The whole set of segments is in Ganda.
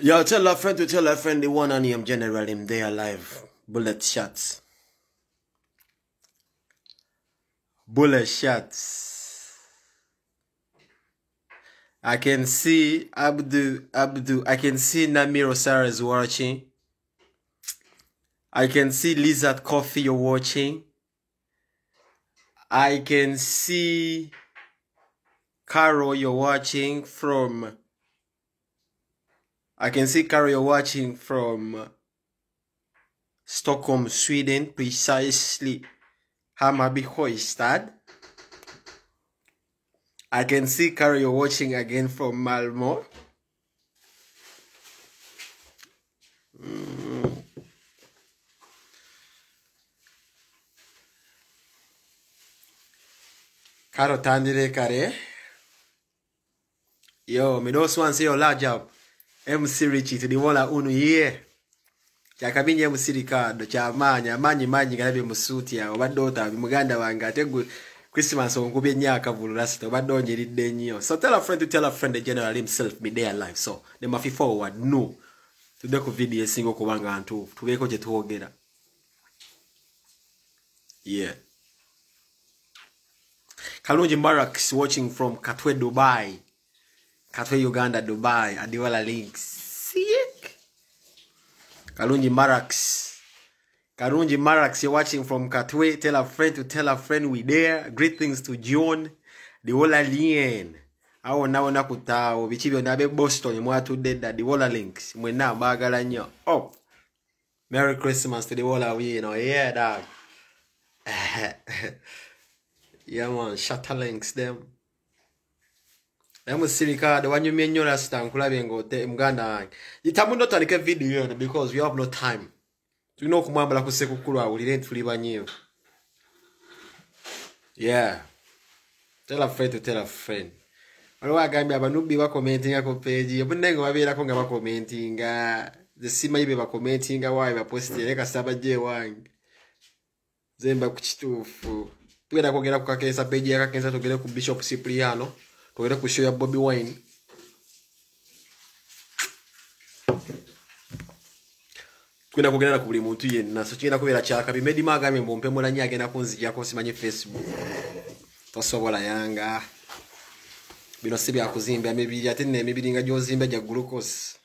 Yo, tell a friend to tell a friend the one on him general him they alive. Bullet shots. Bullet shots. I can see Abdu. I can see Namir Osara is watching. I can see Lizard Coffee you're watching. I can see Carol you're watching from. I can see Carol you're watching from Stockholm, Sweden, precisely Hammarby Sjöstad. I can see Carol you're watching again from Malmö. Carol Tandire Kare. Yo, me don't want to say your large up. MC Richie to the one that unu here. Chakabinye MC Ricardo, chamanya, manyi garabe musuti ya, obadota, muganda wanga, tegu Christmas on kube nyaka vulu rasta, obadonye lide nyo. So tell a friend to tell a friend the general himself be there alive. So, they must forward, no. Today ko video singo kubanga antu, tubeko je tuogera. Yeah. Kalunji Marax watching from Katwe, Dubai. Katwe, Uganda, Dubai. Adiwala links. Sick. Kalunji Marax. Kalunji Marax, you're watching from Katwe. Tell a friend to tell a friend we there. Greetings to John. The whole alien. Awo na nakutao. Bichibyo nabe Boston. Mwatu deda. The whole links. Mwena bagala nyo. Oh. Merry Christmas to the whole away. You know. Yeah, dog. Yeah, man. Shutter links them. Ricardo, when you mean your last time, Mganda. Itamundo tanike video because we have no time. You know, Kumamba Kusekukura, we didn't flee by you. Yeah. Tell a friend to tell a friend. I know I got me about no commenting a page. But then I be commenting. The Sima be commenting a while I posted like a Sabaje wine. Zemba Kuchitufu. Tu era kugera ku kakesa page ya kakenza tugere ku Bishop Cipriano tugere ku show ya Bobby Wine kwenda kugera ku buli muntu yenna so kigenda kubera kyaka bimedi magame mbompe mulanya agenda kunzija ko simanye Facebook tosobola yanga bino sibya kuzimba emibiri ate n'emibiri nga gyozimba gya glucose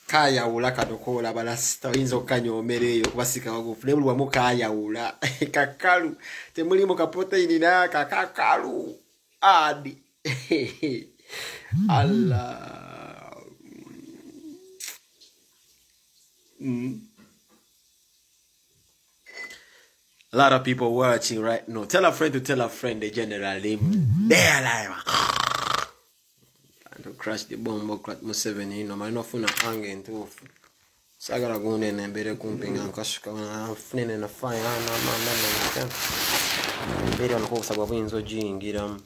kaya ula kadokola balasita inzo kanyomereyo kubasika wagufu ne bulwa mukaya ula kakalu temuli mu protein na kakakalu adi Allah A lot of people watching right now. Tell a friend to tell a friend the general name. They alive. To crash the bomb crack Museveni no man no funa hanging to sagara gune ne bere kumpinga nkashuka na funene na fire na manda na bere on ko sababu inzo jingira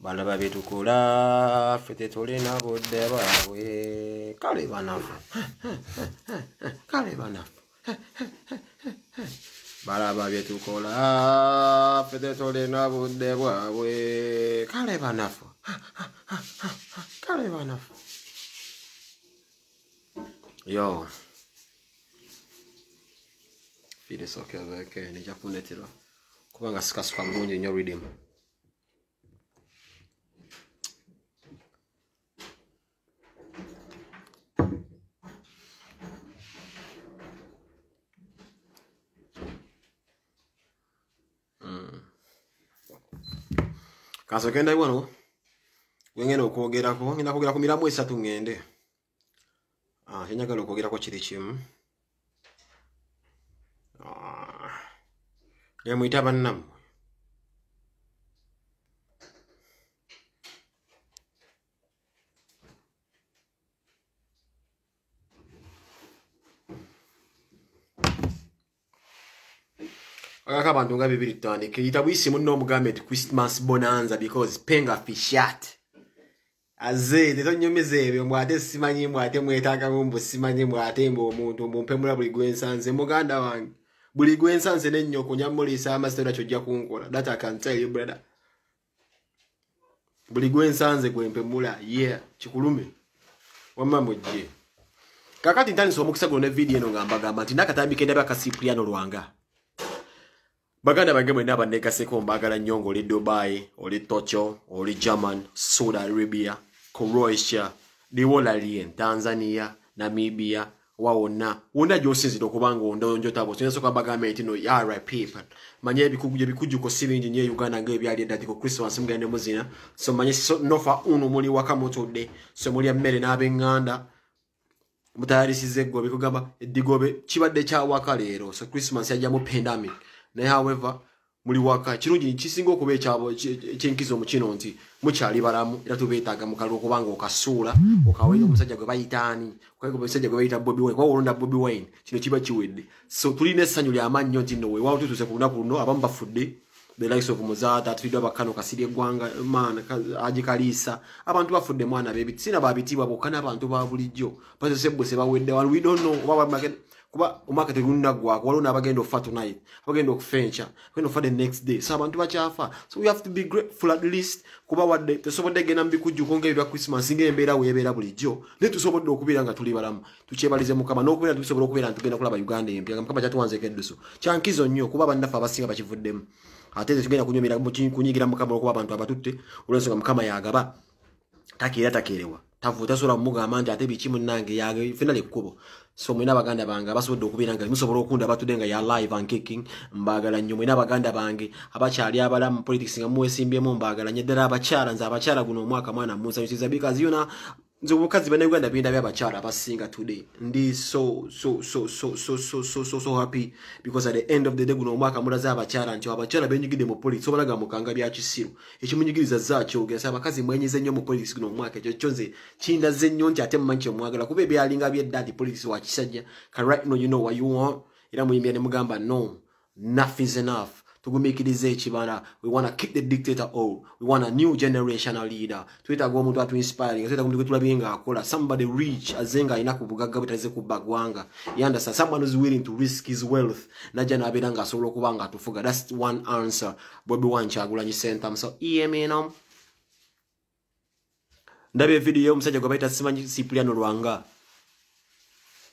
bala babe tukula fete tole na bodde bawe kale bana bala babe tukula fete tole na bodde bawe kale bana Yo. Fide soke avec ne japonetira. Kubanga sikasuka mbunje nyo rhythm. Kaso kenda iwano. Wengene okwogera ko ngina kwogera ku miramu esatu ngende. Nyagala okwogera ko kiri kimu. Ne muita bannam. Akaka bantu nga bibiri tandike itabwisi munno mugambe Christmas bonanza because penga fishat. Aze teto nyomeze ebyo mwate simanyi mwate mwetaka mumbu simanyi mwate mbo omuntu mbumpemula buli gwensanze muganda wange buli gwensanze n'ennyoko nyamulisa amasitera kyojja kunkola that I can tell you brother buli gwensanze gwempemula yeah chikulume wamambo je kakati ntandise omukisa gonna video eno ngamba nti nakatambika ndaba ka Cipriano Lwanga baganda bange mwe naba nekaseko mbagala nyongo oli Dubai oli Tokyo oli German Saudi Arabia Croatia diwolali Tanzania Namibia waona wona josinzira okubanga ondonjo tabo sinso kwa bagame etino RIP manye bikujju ko sibinji nye Uganda ngebyali dati ko Christmas mugende muzina so manye so nofa uno muli wakamotode so muli mmere n'abenganda mutayarisize gwe bikugamba edigobe kibadde kya waka leero so Christmas yajja mu pandemic naye however muli waka kirungi kisinga okuba ekyabo ekyenkizo mu kino nti mukyali balamu era tubeetaaga mukalu okubanga okasuula okaweera omusajja gwe bayitaani okayego omusajja gwe bayita Bobby Wine kwa olonda Bobby Wine kino kiba kiwedde so tulina essanyu ly'amannyo nti nno weewaawo tutuse ku lunaku luno abamu bafudde the likes of Muzaata atufiddwa bakano kasirye eggwanga maana agikaliisa abantu bafudde mwana bebi sina babitibwa bokka n'abantu ba bulijjo pasesebwe se bawedde we don't know kuba umakete gunnagwa walona abagenda ofa tonight abagenda okufencha bagenda ofa the next day so abantu bakyafa so we have to be grateful at least kuba wadde tusobodde genda mbikujjuko ng'ebya Christmas ng'embeera weebeera bulijjo ne tusobodde okubeera nga tuli balamu tukyebalize Mukama n'okubeera tusobola okubeera ntugenda kulaba Uganda empya Mukama kyatuwanzeeko edduso kyankizo nnyo kuba bannaffe abasinga bakivuddemu ate tugenda kunyumira kunyigira Mukama okuba abantu abatutte olwensonga Mukama yagaba takeerewa tavuta sola mugamba nti ate biki munnange yage finale kubo so mwina baganda bange abasobodde okubeera nga musobola okunda batudde nga ya live and kicking mbagala nnyo mwina baganda bange abakyali abalamu politics nga muwesimbyemu mbagala nnyo ddala abakyala nze abakyala guno omwaka mwana munsanyusiza because yona nze obukazi bana Uganda binda by'abakyala abasinga today ndi so happy because at the end of the day guno omwaka mulaza abakyala nti abakyala benyigide mu politics obalaga mukanga bya kisiru ekimunyigiriza zaakyo ogesa abakazi mwenyize nnyo mu politics guno omwaka ekyo kyonze kindaze nnyo nti ate mmanyi kyomwagala kuba ebyalinga by'eddadi politics wa kisajja can right now you know what you want era muyimbya ne mugamba no enough is enough tugumikirize ekibala we want to keep the dictator old we want a new generational leader twetaaga omuntu atu inspiring twetaaga omuntu tulabye nga akola somebody rich azenga ina kubugagga butaze kubagwanga yanda someone who's willing to risk his wealth najja nabeera nga asobola okuba nga atufuga that's one answer Bobby Wine Kyagulanyi Center so EMN ndabye video omusajja gwe bayita simanyi Cipriano Lwanga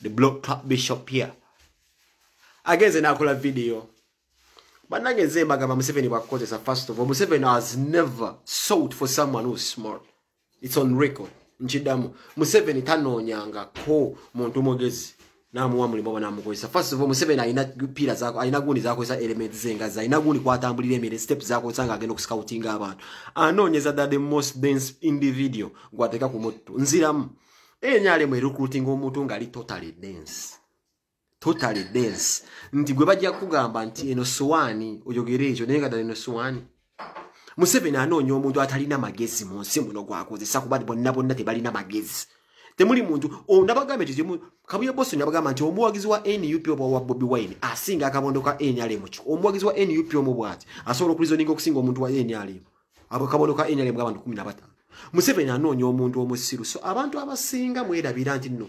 the block club bishop here agenze nakola video banange bagamba Museveni bakozesa first of all Museveni has never sought for someone who's smart it's on record nchidamu Museveni tanonyanga ko muntu mogezi namuwa mulimo banamukozesa first of all Museveni ayina pila zako ayina gundi zako za elements zenga za ayina gundi kwatambulira emere steps zako sanga agenda okuscouting abantu anonyeza that the most dense individual gwateka ku moto nziramu enyale mu recruiting omuntu ngali totally dense nti gwe bajja kugamba nti eno swani oyogere ekyo naye nga eno swani Museveni anoonya omuntu atalina magezi mu nsi muno gwakozesa kuba bonna tebalina magezi temuli muntu onabagamba nti Kabuye Boston yabagamba nti omuwagizi wa NUP wa Bobby Wine asinga akabondo ka NRM kyo omuwagizi wa NUP omubwati asobola okulizoninga okusinga omuntu wa NRM akabondo ka NRM g'abantu 15 Museveni anoonya omuntu omusiru so abantu abasinga mwerabira nti nno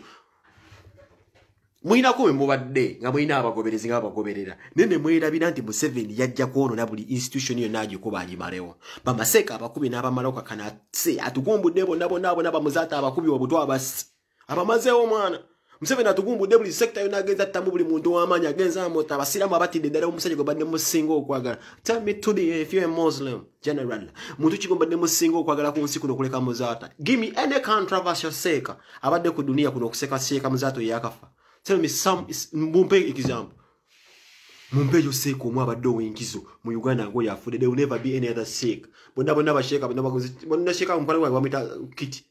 mwina ko mubadde nga mwina abagoberezi nga abagoberera nene mwerabira nti Museveni yajja kuonona buli institution yo naji ko bali malewo bamaseka abakubi n'abamaloka kana se atugumbudde bonna Muzaata abakubi obutwa abasi abamazeewo mwana Museveni atugumbudde buli sector yo nagenza tamu buli muntu w'amanya agenza amota abasiramu abatidde ddala omusajja gwe badde musinga okwagala tell me today if you're a Muslim general muntu kigombadde musinga okwagala ku nsi kuno kuleka Muzaata give me any controversial seka abadde ku dunia kuno okuseka seka Muzaata yakafa. Tell me some mumpe example. Mumpe yo seko mwa baddo wenkizo mu Uganda ngo yafude there will never be any other sake. Bonna basheka bonna sheka mpale wa bamita kiti.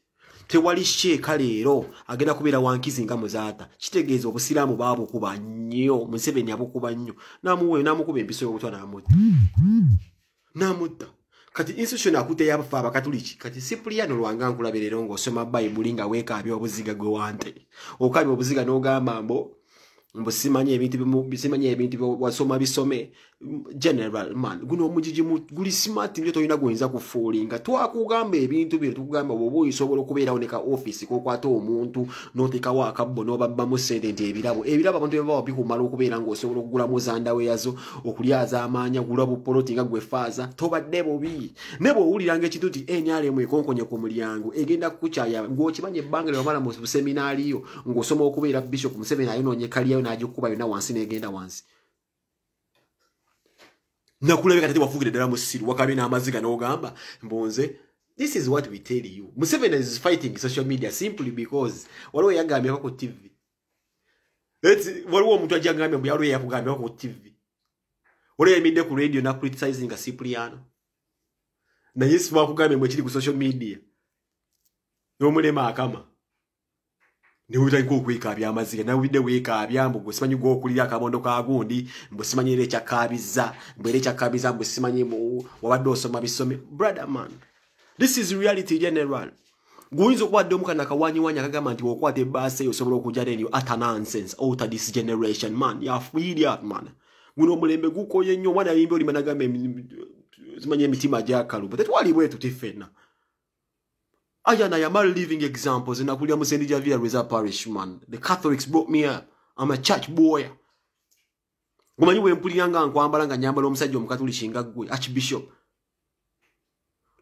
Tewali sheka leero agenda kubeera wankizi nga Muzaata. Kitegeeza obusiraamu baabo kuba nnyo Museveni abukuba nnyo. Namukuba empiso y'obutwa namutta. Kati institution akute yabafa abakatuliki kati Cipriano Lwanga nkulaberero ng'osoma Bible nga weekaabya obuziga gwe wante okabya obuziga n'ogamba mbo Mbusimanye ebintu wasoma bisome general man guno omujiji guli smart nyo toyina goyinza kufuulinga twakugamba ebintu bye tukugamba bobo isobola okubeera oneka office ko kwata omuntu noteka wakabbo no babba mu sente ebirabo abantu baba bikumala okubeera ngo osobola okugula muzanda we yazo okulyaza amanya gula bu polotinga gwe faza tobadde bobi nebo uliranga ekintu ti enyale mu ekonkonye ku mulyango egenda kukuchaya ngo kibanye bangale wamala mu seminari yo ngosoma okubeera bishop Museveni ayinonye kaliya najikuba yona wansi negenda wansi nakulabeka tati wafugire dala musiru wakabe na amaziga n'ogamba mbonze. This is what we tell you. Museveni is fighting social media simply because waliwo yagambye ko TV. Waliwo omuntu ajagambye mbu yaliwo yakugambye ko TV. Waliwo yemidde ku radio na criticizing a Cipriano. Na Yesu wakugambye mbu kiri ku social media. N'omulema akama. Ne utayiko kwikabya amaziga na ubide wekabya mbu simanyi go kulira akabondo ka gundi mbu simanyi ile kyakabiza mbere kyakabiza mbu simanyi mu wabadde osoma bisome brother man. This is reality general. Guinzo kwa domuka na kawanyi wanya kagamba nti wokwate base yosobola okujja renyo utter nonsense out of this generation man. Ya idiot man. Guno mulembe guko yenyo mwana yimbe oli managambe simanyi emitima gyakalu. But twali bwe tutifena. Ayana ya mal living examples in Akulia Musendi Javia Reza Parish man. The Catholics brought me up. I'm a church boy. Gumanyi we mpuliranga nkwambalanga nyambala omusajja omukatulishinga gwe Archbishop.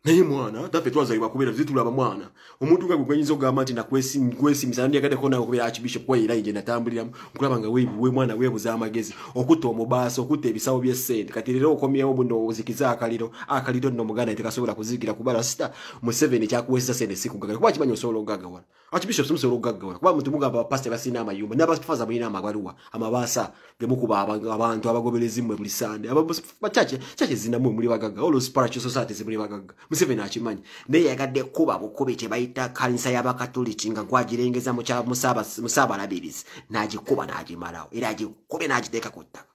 Naye mwana tafe twazalibwa kubeera zitulaba mwana. Omuntu gwe gwenyinza ogamba nti nakwesimisa ndi akade kona okubeera Archbishop kwa era nje natambuliramu nkulabanga we mwana webuza amagezi okutta omubaasa okutta ebisawo by'essente kati leero okomyewo buno ozikiza akaliro nno muganda tekasobola kuzigira kubala sita Museveni kyakuwesa sente sikugagala kuba kimanyi osobola okugagawala Archbishop simusobola okugagawala kuba muntu mugamba pastor basina amayumba n'abafaza balina amabaluwa amabaasa gemukuba abantu abagoberezi mmwe buli Sunday abachache zinamu muli bagagga all spiritual societies muli bagagga Museveni akimanyi naye yagadde kuba bukubi tebayita kanisa y'abakatoliki nga gwagirengeza mu kya musabalabirizi n'agikuba n'agimalawo era agikube n'agiteeka ku ttaka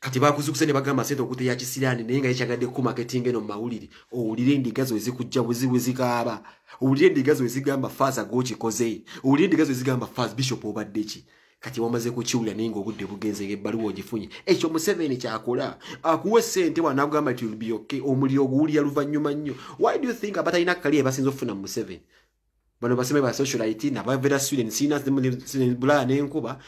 kati bakuzukusa ne bagamba sente okute ya kisirani naye nga yakyagadde ku marketing eno mu mawulire owulire endigazo ezikujja buzikaaba owulire endigazo ezigamba faza gokikoze owulire endigazo ezigamba faza bishop obadde ki kati wamaze kukiwulira naye ng'obudde bugenze ng'ebbaluwa ogifunye ekyo Museveni kyakola akuwa ssente wanagamba nti will be okay omuliro oguwulira luvannyuma nnyo. Why do you think abatalina kaliya basinza okufuna mu Museveni bano baseme ba socialite nabavera student sina bulaya n'enkuba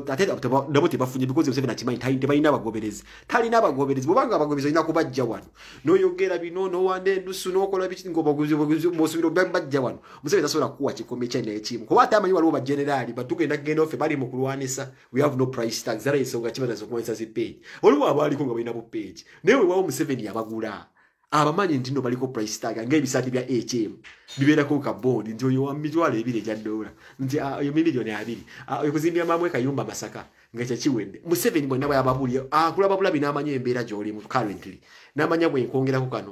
ate nabo tebafunye because Museveni akimanyi tebalina abagoberezi talina abagoberezi bwobanga abagoberezi olina kubajja wano n'oyogera bino n'owanda endusu n'okola biki ng'obasubira bajja wano Museveni tasobola kukuwa kikome kye n'ekimu kuba ate amanyi waliwo bagenerali batugenda kugenda offe bali mu kulwanisa we have no price tags era ensonga kibaza okuwanisa zipeegi waliwo abaaliko nga balina bupeegi naye wewawo Museveni yabagula abamanyi nti no baliko price tag ng'ebisaati bya HM bibeerako ka bond nti oyo wa mitwalo ebiri egya dola nti oyo miliyoni 2 oyo kuzimbira mamwe kayumba Masaka nga kyekiwedde Museveni bwonna bw'ababulya akulaba bulabi n'amanya embeera gy'oli mu currently n'amanya bwe nkwongerako kano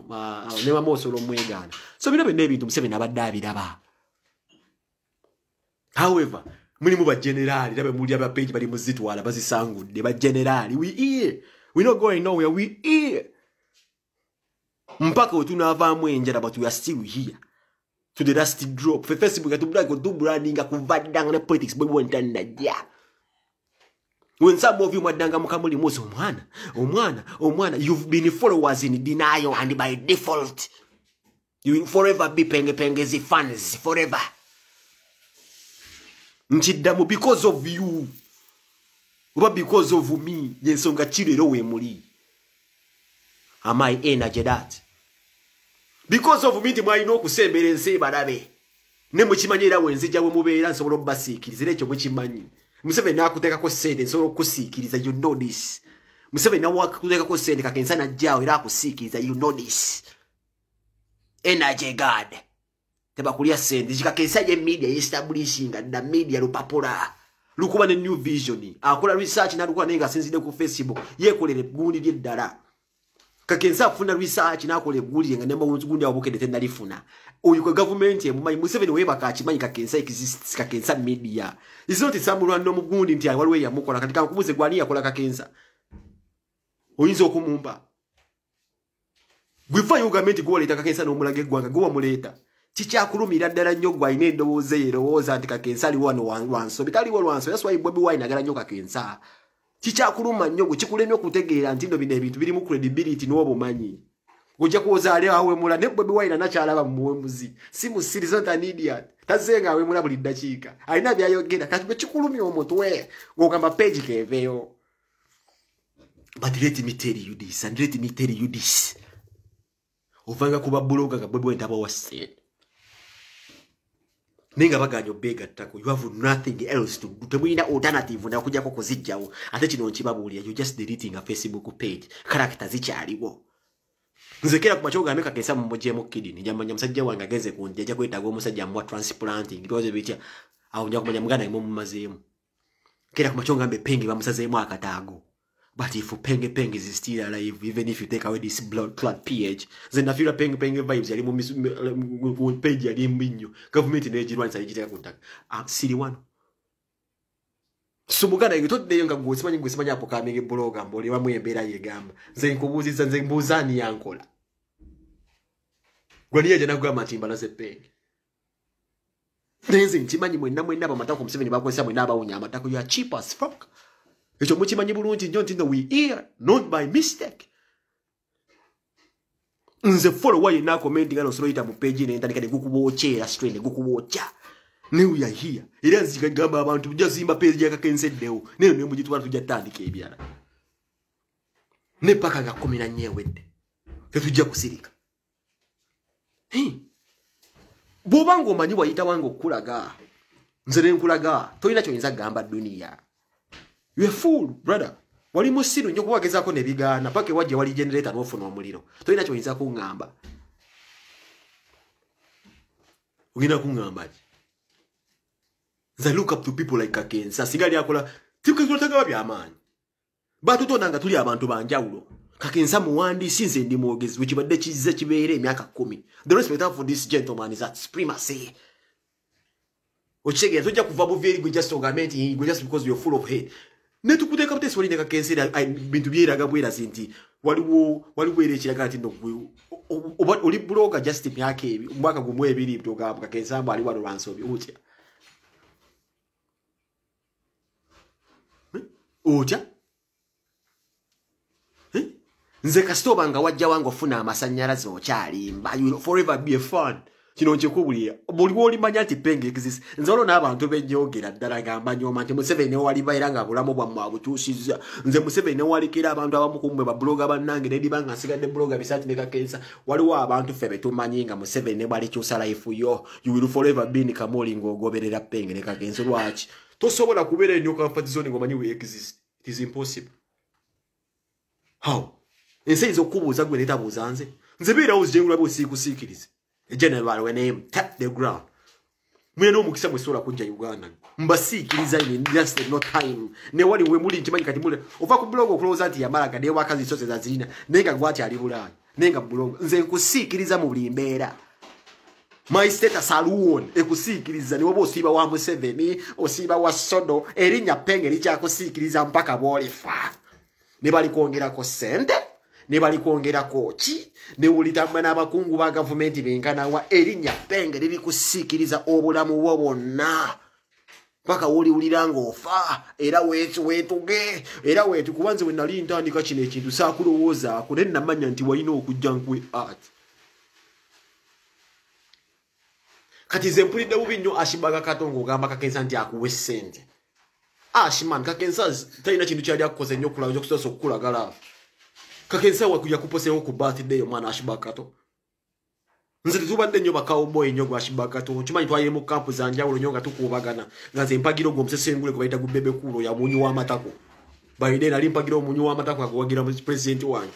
ne mamosolo omwegaana so bino byonna ebintu Museveni abadde abiraba. However mulimu bagenerali rabe muli abapeegi bali muzitwala bazisangudde bagenerali we here we not going nowhere we here mpaka wetunavaamu enjala but we are still here to the last drop for Facebook atubulako tubrandinga kuvadanga ne politics bwe wentanda ja when some of you madanga mukamuli mose omwana you've been followers in denial and by default you will forever be pengezi fans forever nchiddamu because of you oba because of me yensonga kirero we muli. Am I energy that? Because of me timwalina okusembera ensi balabe ne mukimanyira wenzija we mubeera nsobola obbasiikiriza ekyo mukimanyi Museveni nakuteekako ssente nsobola okusiikiriza you know this Museveni nakuteekako ssente kakensa najjaawo era akusiikiriza you know this energy god tebakulya ssente kikakensa ye media establishinga na media lupapula lukuba ne new vision akola research nalukuba naye nga asinzidde ku Facebook yeekolere gundi lyeddala kakensa afuna research nakole guli nga nemba gundi abukedde tenalifuna oyo kwa government emumanyi Museveni webaka akimanyi kakensa exists kakensa media is not samulwa no mugundi nti waliwe yamukola katika nkumuze gwani yakola kakensa oyinza okumumba gwifa yo government gwo leta kakensa no mulage gwanga gwo muleta Chichakulumira ddala nnyo gwa ine ndowooza yerowooza nti Kakensa ali wano wansobi taliwo lwansobi. That's why Bobi Wine agala nnyo Kakensa. Chichakuluma nnyo gwe kikulemye okutegeera nti nno bino ebintu birimu credibility n'obumanyi. Ojja kuwoza ali awemula ne Bobi Wine anakyalaba muwemuzi. Si musirizo ta idiot. Tazenga awemula buli ddakiika. Alina byayogera kati bwe kikulumya omutwe ng'ogamba page keveyo. But let me tell you this and let me tell you this. Ovanga kuba bloga ga Bobi Wine taba wase. Ninga baganyo bega tako. You have nothing else to do. Temwina alternative na kujja ko kuzijjawo. Ate kino nkibabuulira. You just deleting a Facebook page. Character zikyaliwo. Nzekera kumachoga ameka Kakensa mmoje mu kidini. Nyamanya musajja wange ageze kundi ajja kwetaga omusajja mwa transplanting. Because bitya awo nja kumanya muganda mu mazeemu. Kera kumachonga ambe pengi bamusazeemu akataago. But if Penge is still alive, even if you take away this blood clot pH, then I feel Penge vibes yali mu page yali mbinyo. Government in age once alijiteka contact. Siri one. So muganda ngitodde nga gwe apo kamenge bloga mbole bamwe embera yegamba. Nze nkubuuziza nze mbuuzani yankola. Gwaliye jana gwa matimba na Penge. Nze ntimanyi mwenna bamatako Museveni bakwesa mwenna abawunya amatako ya cheap as fuck. Echo muchimanyi bulungi nnyo nti we here not by mistake. Nze follow why na commenting ano solo ita mu page ne ntandika ne gukubochera straight ne gukubocha. Ne we are here. Era nzikagamba abantu tujja zimba page ya Kakenseddewo. Neno ne mujitwala tujja tandika ebyala. Ne paka ga 14 wedde. Tetujja kusirika. Bobango omanyi wayita wange okulaga. Nze ne nkulaga. Tolina kyonyinza gamba dunia. You a fool, brother. Wali musiru nyo kuwagezako ne bigana pake waje wali generator n'ofuna omuliro. Tolina kyonyinza kungamba. Ugina kungamba. Nze look up to people like Kakensa. Sigali akola tikuzotanga babya amanyi. Batu tonanga tuli abantu banjawulo. Kakensa muwandi sinze ndi mwogezi wikibadde kizize kibeere emyaka 10. The respect for this gentleman is at supremacy. Ochege tojja kuva buveri gwe just organizing just because you're full of hate. Ne tukuteka butesi wali ne Kakensa bintu byeraga bwera sinti waliwo erekiraga ati no oli bloga just myaka ebi mwaka gumwe ebiri bitoga Kakensa ali walo lwansobi utya. Utya? Nze kasitoba nga wajja wangu ofuna amasanyalaze okyalimba. You will forever be a fan. Kino nkikubulira. Buli woli manya ati Penge exist. Nze olwo n'abantu benjogera ddala gamba nyoma nti Museveni wali bayira nga bulamu bwammwe abutuusizza. Nze Museveni walikira abantu abamu kumwe ba bloga bannange ne dibanga nsigadde bloga bisati ne Kakensa. Waliwo abantu ffe betumanyi nga Museveni bali kyusa life yo. You will forever be in Kamoli ng'ogoberera Penge ne Kakensa lwaki. Tosobola kubeera ennyo comfort zone ng'omanyi we exist. It is impossible. How? Ensi ez'okubuuza gwe netabuuza nze. Nze beerawo zijengula bw'osiikusiikirize. A general when name tap the ground. Mweno mukisa mwesola kunja Uganda. Mbasiikiriza in just no time. Ne wali we muli nkimanyi kati mule. Ova ku blog okuloza nti yamalaga ne wakazi zose za zina. Nenga gwati ali bulaya. Nenga blog. Nze nkusiikiriza mu buli mbeera. My status alone ekusiikiriza ni wobo osiba wa Museveni, osiba wa Sodo, erinnya Penge likyakusiikiriza mpaka bwolifa. Ne bali kwongerako sente. Ne bali kwongerako ki ne ulitamba n'abakungu ba government benkana wa erinnya Penge liri kusiikiriza obulamu bwo bwonna paka woli uliranga ofa era wetuge era wetu kubanze we nali ntandika kino ekintu saakulowooza ako ne namanya nti walina okujja nkwe art kati ze mpulidde bubi nnyo Ashibaga Katongo ogamba Kakensa nti akuwe ssente Ashiman Kakensa talina kintu kyali akukoze nnyo okulaga okusobola okukulagala Kakensa wakuja kuposeho ku birthday omwana Ashibaga Kato. Nze tubadde nnyo ba cowboy nnyo gwa Ashibaga Kato. Kimanyi twali mu camp za njawulo nnyo nga tukubagana. Nga nze mpagiro gwo musesengule ko bayita gubebe kulo ya munyu wa matako. Biden ali mpagiro munyu wa matako akawagira mu president wange.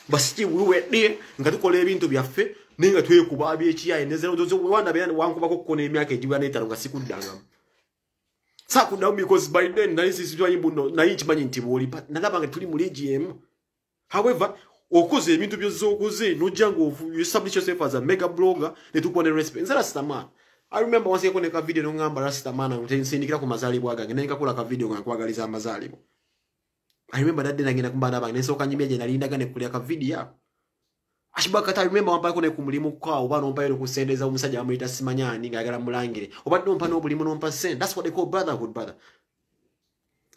Basiki wuwe nga tukola ebintu byaffe nenga twekuba abyekiyaye nezero zozo wanda bera wankubako kukona emyaka ejiwa netalo nga sikuddangamu. Sakuddamu because Biden nali sisi twayimbu no nayi kimanyi nti boli but nalabanga tuli mu regime. However, okoze ebintu byozokoze nojango you establish yourself as a mega blogger ne tukone respect. Nzala Rastaman. I remember once yakone ka video ngamba Rastaman nsindikira ku mazalibwa gange nenga kola ka video nga kwagaliza amazalibwa. I remember that day nagenda kumbana bange nesoka nyimye je nalindaga ne kulya ka video. Ashibakata remember wampako ne kumulimu kwa oba nompa yero kusendeza omusajja amuyita simanyani ngagala mulangire oba nompa n'obulimu nompa send. That's what they call brotherhood, brother.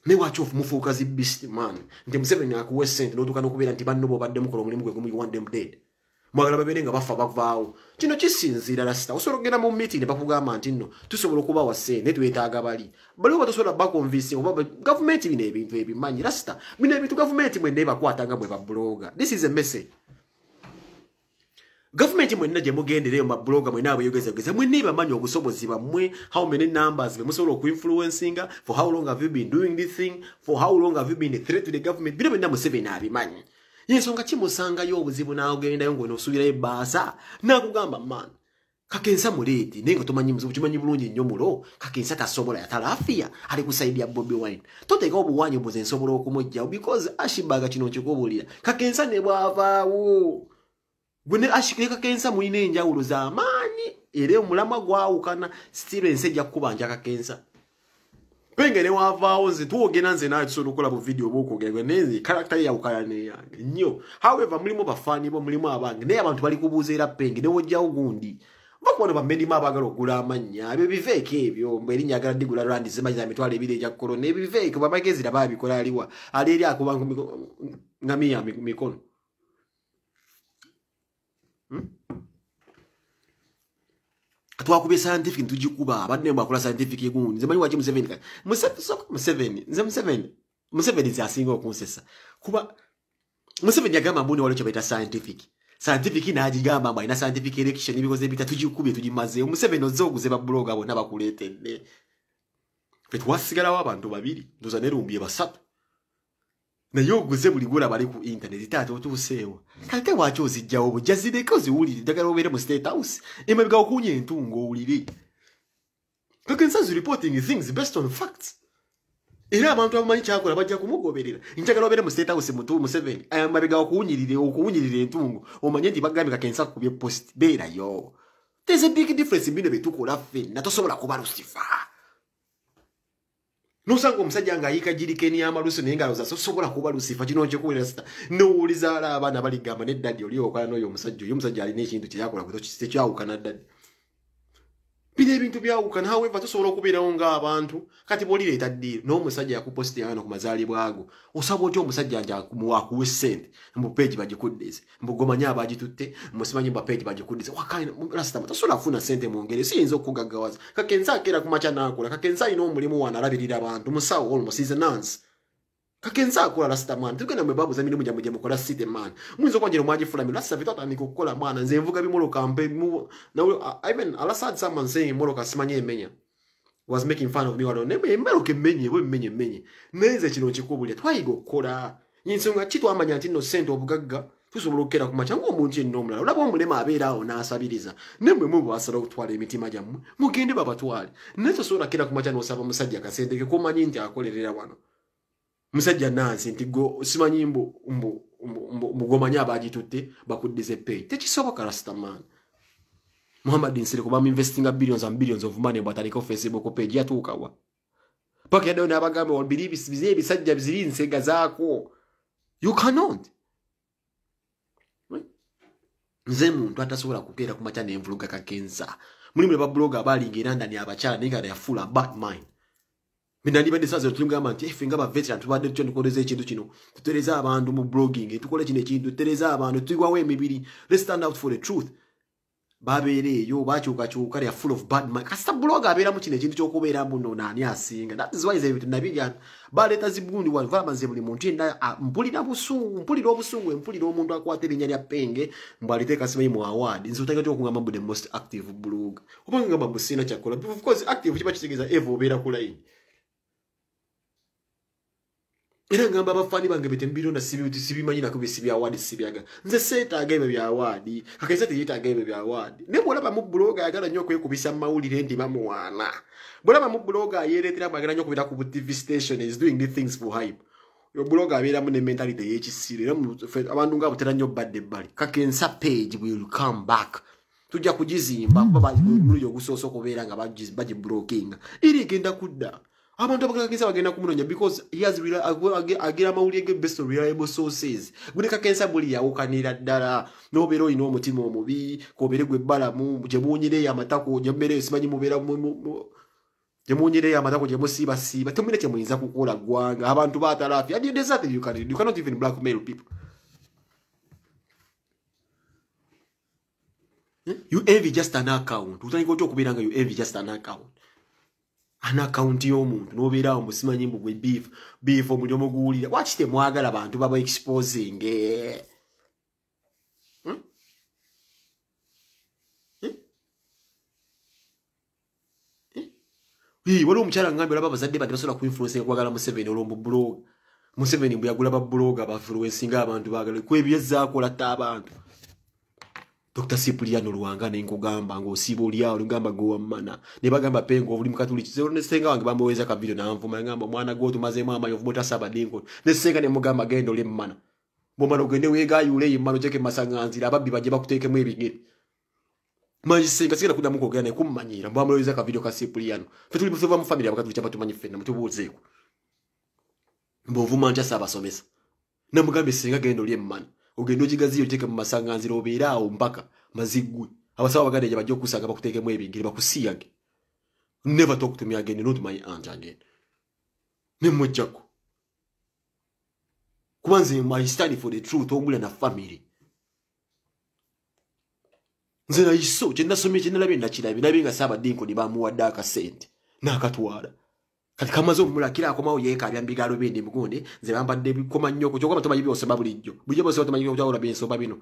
Ne wacho mufuuka zi beast man nti Museveni akuwe sente n'otuuka n'okubeera nti banno bobadde mukola omulimu gwe gumu you want them dead. Mwagala babeere nga bafa bavaawo. Kino kisinziira rasita. Osobola okugenda mu meeting ne bakugamba nti nno tusobola okubawa sente twetaaga bali. Bali oba tosobola bakonvinsi oba gavumenti bino ebintu ebimanyi rasita. Bino ebintu gavumenti mwenne bakwatanga bwe babloga. This is a message. Government mwenna je mugendereyo mabloga mwenna abayogeza mwenna bamanyi obusobozi bamwe how many numbers be musobola okuinfluencinga for how long have you been doing this thing for how long have you been a threat to the government bino bwenna Museveni abimanyi yensonga kimusangayo obuzibu n'ogendayo ng'ono osuubirayo ebbaasa n'akugamba man Kakensa muleti nenga tomanyi muzibu kimanyi bulungi nnyo mulo Kakensa tasobola yatalafia ali kusaidia Bobi Wine toteka obuwanyi obuze nsobola okumujjawo because Ashibaga kino kikubulira Kakensa ne bwavaawo Gwene ashikireka Kakensa muine enjawulo za amaanyi era omulama gwawukana still ensejja kubanja Kakensa pengene wavaawo nze tuwogena nze naye tusobola okukola bu video bw'okwogera neze character yawukana ne yange nnyo however mulimu bafaani bo mulimu abange naye abantu bali kubuuza era penge ne wojjawo gundi bakubona bamedimu abagala okugula amannya ebyo biveeko ebyo mbu erinnya agala digula rwandi zimanyi za mitwalo ebiri egya kolona ebyo biveeko bamagezira baabikola aliwa ali eri akuba ngamiya mikono Atwakube scientific ntujikuba abadde mbakola scientific egundi nze manyi wachi Museveni zasinga okunsesa kuba Museveni yagamba mbuni walicho beta scientific n'agigamba mba ina scientific election because ebita tujikubye tujimaze Museveni ozoguze babloga bonna bakuletedde fe twasigalawo abantu babiri ndoza nerumbye basatu na yoguze buli gula bali ku internet tato otuseewa kate wacho zijjawo bujazireko ziwulire dagala obere mu state house emabega okunye entungo ulire Kakensa's reporting things based on facts era abantu abamanyi kyakola bajja kumugoberera njagala obere mu state house mutu Museveni emabega okunyirire entungo omanye nti bagambe Kakensa kubye post bera yo there's a big difference bino betukola ffe natosobola kuba Lucifer Nusango musajja nga yika jirikeni amaluso nenga za sobola kuba Lucifer kino nje kuwera sita no ulizala abana baligamba ne daddy oli okala noyo musajja ali n'ekintu kyakola kuto kikyawukana daddy bide ebintu byawukana however tosobola okubeerawo nga abantu kati bolireeta ddi n'omusajja yakuposti hano ku mazaalibwa ago osaba otyo omusajja nja kumuwakuwe sente mbu page bagikuddeze mbu gomanya abagitutte musimanyi mbu page bagikuddeze wakaina rasta tosobola kufuna sente mu ngeri siyinza okugaggawaza Kakensa akera kumacha nakola Kakensa ino omulimu wanalabirira abantu musawo almost is a nonce Kakensa akola rasta man tugenda mwe babu za mirimu jamuje mukola city man mwinzo kwanjira mwaji fulani rasta vitata nikokola mwana nze mvuga bimolo kampe na even alasad someone saying molo kasimanye emenya was making fun of me walo neme emelo kemenye bwe menye neze kino kikubulya twayigo kola yinsonga kitu amanya nti no sente obugagga tusobola okera ku macha ng'omuntu ennomula olaba omulema abeera awo n'asabiriza nemwe mubo asala okutwala emitima gyammwe mugende babatwale netusobola kera ku macha n'osaba musajja kasendeke komanyi nti akolerera wano musajja nansi nti go simanyi mbu gomanya abagitutte bakuddize pay tekisoboka rastaman Muhammad Nsire kuba investing billions and billions of money but aliko Facebook page yatuukawa paka yadde n'abagambe wa believe bize bisajja biziri nsega zaako you cannot nze muntu atasobola kukeera ku macha n'envuluga Kakensa mulimu ba blogger abalingira ndani abakyala nenga ya full of bad mind Minali bade sazo tulimugamba nti efe ngaba veteran tubadde tutyo nikoleza ekintu kino tutereza abantu mu blogging tukole kino ekintu tutereza abantu tuigwawo emibiri let's stand out for the truth babere yo bakyuka ya full of bad mind kasa blogger abera mu kino ekintu ky'okubeera muno nani asinga that is why ebintu nabija baleta zibundi wali vamaze buli muntu enda mpulira obusungu mpulira omuntu akwata erinnya lya penge mbaliteeka simanyi mu award nzo tagati okungamba mbu the most active blogger obanga ngamba busina kyakola of course active kiba kitegeeza evo obeera ku line era ngamba abafani bange betembiro na sibimanyi na kubisibya award sibyaga nze seetaaga ebyo bya award Kakensa teyetaaga ebyo bya award ne bwolaba mu blogger ayagala nnyo okwekubisa mawulire ndi bamuwaana bwolaba mu blogger ayereetera ayagala nnyo okubira ku TV station is doing the things for hype yo blogger abeeramu ne mentality y'ekisiiro era abantu nga butera nnyo badde ebbali Kakensa page will come back tujja kugizimba kuba mulio ogusoosa okubeera nga bagiblokinga eri egenda kudda abantu abakakensa bagenda kumunonya because he has agira amawulire based on reliable sources. Gune kakensa buli yawukanira ddala n'obeera olina omutima omubi k'obeere gwe bbalamu gye muwunyireyo amatako gye mubeere simanyi mubeera gye muwunyireyo amatako gye musiibasiiba temulina kye muyinza kukola ggwanga abantu baatalaafya and there's nothing you can do. You cannot even blackmail people. You envy just an account. Utandika otya okubeera nga you envy just an account. An account y'omuntu n'obeerawo musimanyi mbu gwe beef omuli omuguwulira lwaki temwagala abantu baba exposing waliwo omukyala ngambi olaba abazadde badde basobola kuinfluensa kwagala Museveni olw'omubuloga Museveni bwe yagula babuloga bainfluensinga abantu baagala kwebyezzaakola tta abantu. Dr. Cipriano Luwanga nenkugamba ng'osiiba oliawo ngamba gowammana ne bagamba pengo obuli mukatuliki zero ne senga wange bamweza ka video nanvuma ngamba mwana go tumazeemu amaanyi ovumota sabadinko ne senga ne mugamba gendo le mmana bomala ogende weegayule yimmano cheke masanganzira ababbi baje bakuteekemu ebigere manyi senga sigenda kuddamu kwogera naye kummanyira mbamweza ka video ka Cipriano fe tuli mu family abakatuliki abatumanyi ffenna mutubuuzeeko mbovuma ntya saabasomesa namugambe senga gendo le mmana ogendo jigaziyo cheke mu masanganzira obeeraawo mpaka mazigwe abasawo bagande bajja okusanga bakuteekemu ebigere bakusiyage. Never talk to me again, not my aunt again. Nemojjako kubanze my study for the truth omula na family nze nayiso kye nasomye kye nalabye nakirabye nabye nga Saabadinko ne bamuwadde akasente n'akatwala kati kamaze omulakira akomawo yeekabya mbigalo bende mugonde nze bambadde bikoma nnyoko kyokoma tomanyi byosoma bulijjo bosoma tomanyi byawula byensoma bino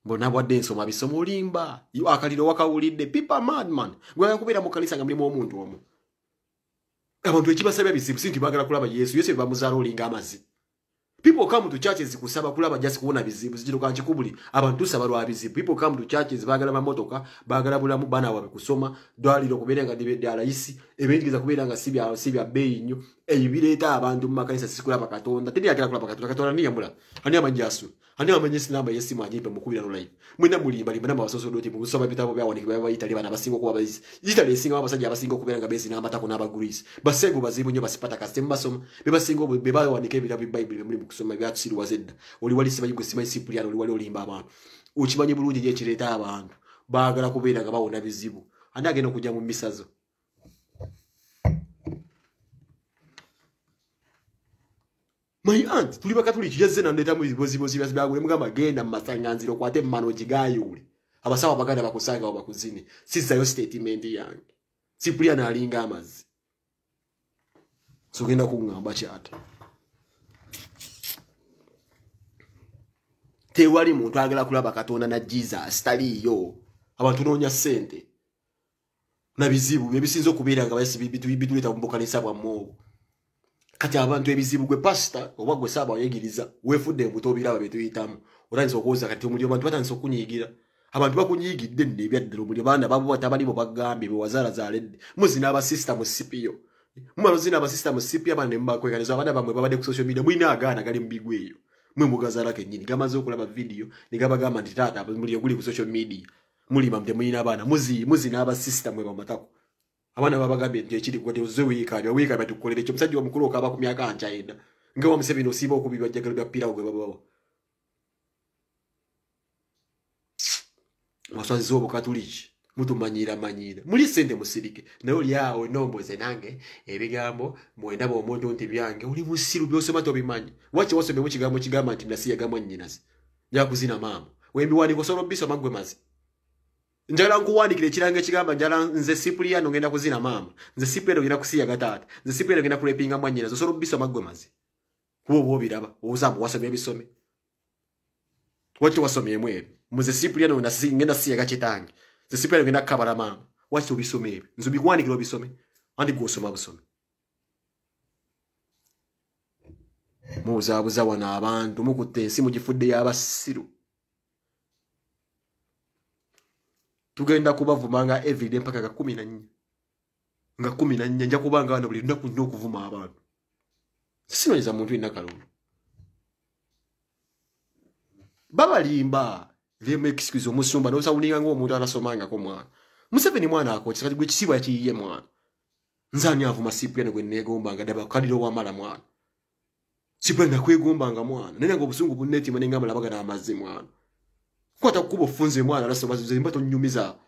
mbona bwadde ensoma bisoma olimba akaliro wakawulidde people madman gwe yakubeera mu kanisa nga mulimu omuntu omu abantu ekibasabya bizibu sinti baagala kulaba Yesu bamuzaala olinga amazi. People come to churches kusaba kulaba just kuona bizibu zijiruka nkikubuli abantu tusaba lwa bizibu. People come to churches baagala mamotoka baagala bulamu bana wabe kusoma dwaliro kubeera nga dibedde isi ebingiza kubeera nga sibya bei nnyo ebireeta abantu mu makanisa sikulaba Katonda tedi akira kulaba Katonda ni yamula ani amanyasu ani amanyesi namba yesimu ajipe mukubira no live mwina mulimba limba namba basoso doti musoma bitabo byawanikibwa bayitali bana basingo kuba bayizi yitali singa abasajja abasingo kubeera nga bezi n'amatako n'abagrease basego bazibu nnyo basipata kastem basoma bebasingo bebawanike ebitabo Bible muri kusoma byatusirwa zedda oli wali simanyi gwe simanyi Cipriano oli wali olimba abantu ukimanyi bulungi gye kireeta abantu baagala kubeera nga bawona bizibu ani agenda okujja mu misazo. My aunt tuli bakatuliki yazze nandeta mu bibozibozi byagule mugamba genda mu masanganziro kwate mmano gigayule abasawa baganda bakusanga bakuzini sizayo statement yange Cipriano alinga amazi so genda kungamba kyata tewali muntu agala kulaba Katonda na Jesus taliyo abantu noonya sente na bizibu ebisinza okubeera nga bayisi bituleta kumbukanisa bwa mwobo kati abantu ebizibu gwe pastor oba gwe saaba oyegiriza wefudde embuto biraba betuyitamu oranze okuza kati omulyo abantu batanso kunyigira abantu bakunyigidde ne byaddira omulyo baana babo batabali bo bagambye be wazala zaledde muzina aba sister mu CPO mumalo zina aba sister mu CPO abane mbakwekanisa abana bamwe babade ku social media mwina agaana gali mbigweyo mwe mugazala kenyini gamaze okulaba video ne gabagamba nti tata mulyo guli ku social media mulima mte mwina abana muzina aba sister mwe bamatako abana babagambye nti ekiri kwate weeka batukolere ekyo musajja omukulu okaba ku myaka anchaenda ngawa Museveni osiba okubibwa jagalo bya pira ogwe babawo maswazi zobo katuliki mutu manyira muli sente musirike nayo lyawo nomboze nange ebigambo mwenda bo omuntu nti byange oli musiru byosoma to bimanyi wache wasome mu kigambo kigamba nti nasiya gamwe nnyinazi nja kuzina mama wembi wani kosoro biso magwe mazi njala nkuwandikira ekiranga ekigamba njala nze Cipriano ngenda kuzina mama nze Cipriano ngenda kusiya gatata nze Cipriano ngenda kulepinga mwanyina zosoro biso magwe mazi kubo biraba obuzamu wasomye bisome wachi wasomye mwe muze Cipriano ngenda siya gachitange nze Cipriano ngenda kabala mama wachi ubisome nzo bikwandikira bisome andi gosoma busome muzabuza wana abantu mukutte ensi mugifudde y'abasiru tugenda kubavumanga everyday mpaka ga 14 nga 14 nja kubanga bano buli lunaku nnyo okuvuma abantu sinonyeza muntu ina kalulu babalimba leme excuse omusumba no sawuninga ngo omuntu anasomanga ko mwana Museveni mwana ako kikati gwe kisiba kiyiye mwana Nzani avuma Cyprian gwe negombanga daba kadiro wa mala mwana. Cyprian nakwegombanga mwana. Nene ngo busungu buneti manenga malabaga na amazi mwana. Kwata kubo funze mwana raso bazuze mbato nyumiza.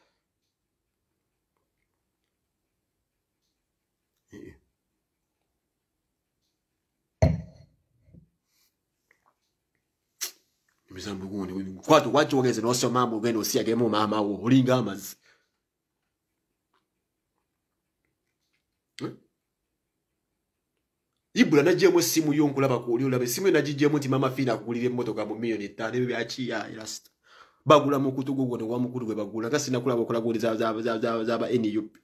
Mizambu gundi kwatu wacho wageze no so mambo gendo siagemo mama wo ulinga amazi. Ibula najemo simu yonkulaba ku ulaba simu najijemo ti mama fina kulire motoka mu million 5 bebe achi ya last bagula mu kutugo gone wa mukuru gwe bagula kasi nakula bakola guli za ba NUP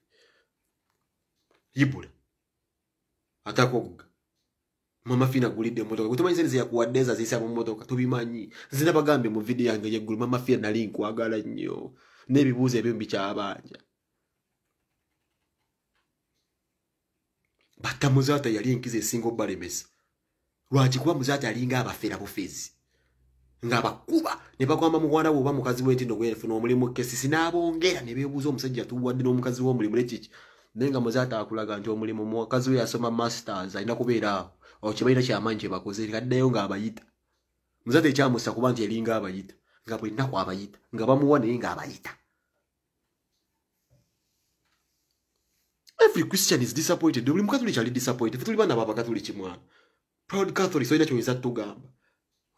ibula atakoga mama fina kulide motoka kutumanyize nzi ya kuwadeza zisa mu motoka tubimanyi zina bagambe mu video yange ye gulu mama fina na link wagala nnyo nebibuze ebimbi kya abanja Bata muzata yali nkize single balemesa. Lwaji kuba muzata alinga abafera bufezi. Nga bakuba ne bagwamba mugwana wo ba mukazi we ntino gwe funa omulimu kesi sinabongera ne bebuzo omusajja tuwadde no mukazi wo omulimu lekiki. Nenga muzata akulaga nti omulimu mukazi we yasoma masters alina kubeera okibaira kya manje bakoze kaddeyo nga abayita. Muzata ekyamusa kuba nti elinga abayita. Nga bwe nako abayita. Nga bamuwane nga abayita. Every Christian is disappointed. Buli mukatoliki ali disappointed. Tuli bana baba katoliki mwana. Proud Catholic so ina choiza tugamba.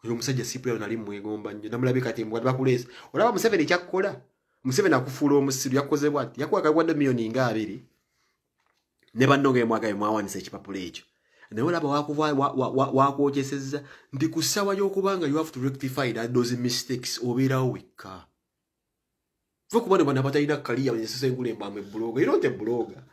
Oyo musajja Cyprian ali mwegomba nnyo. Namulabe kati mbwa bakuleza. Olaba Museveni kyakkola. Museveni akufuula omusiru yakoze bwati. Yakwaka gwanda million nga 2. Ne bannonge mwagaye mwawanisa ekipapula ekyo. Ne olaba wakwogezeza ndi kusawa y'okubanga you have to rectify those mistakes obeerawo wekka. Fukubone bana batalina kaliya yesusa engule mbamwe bloga. Ironte bloga.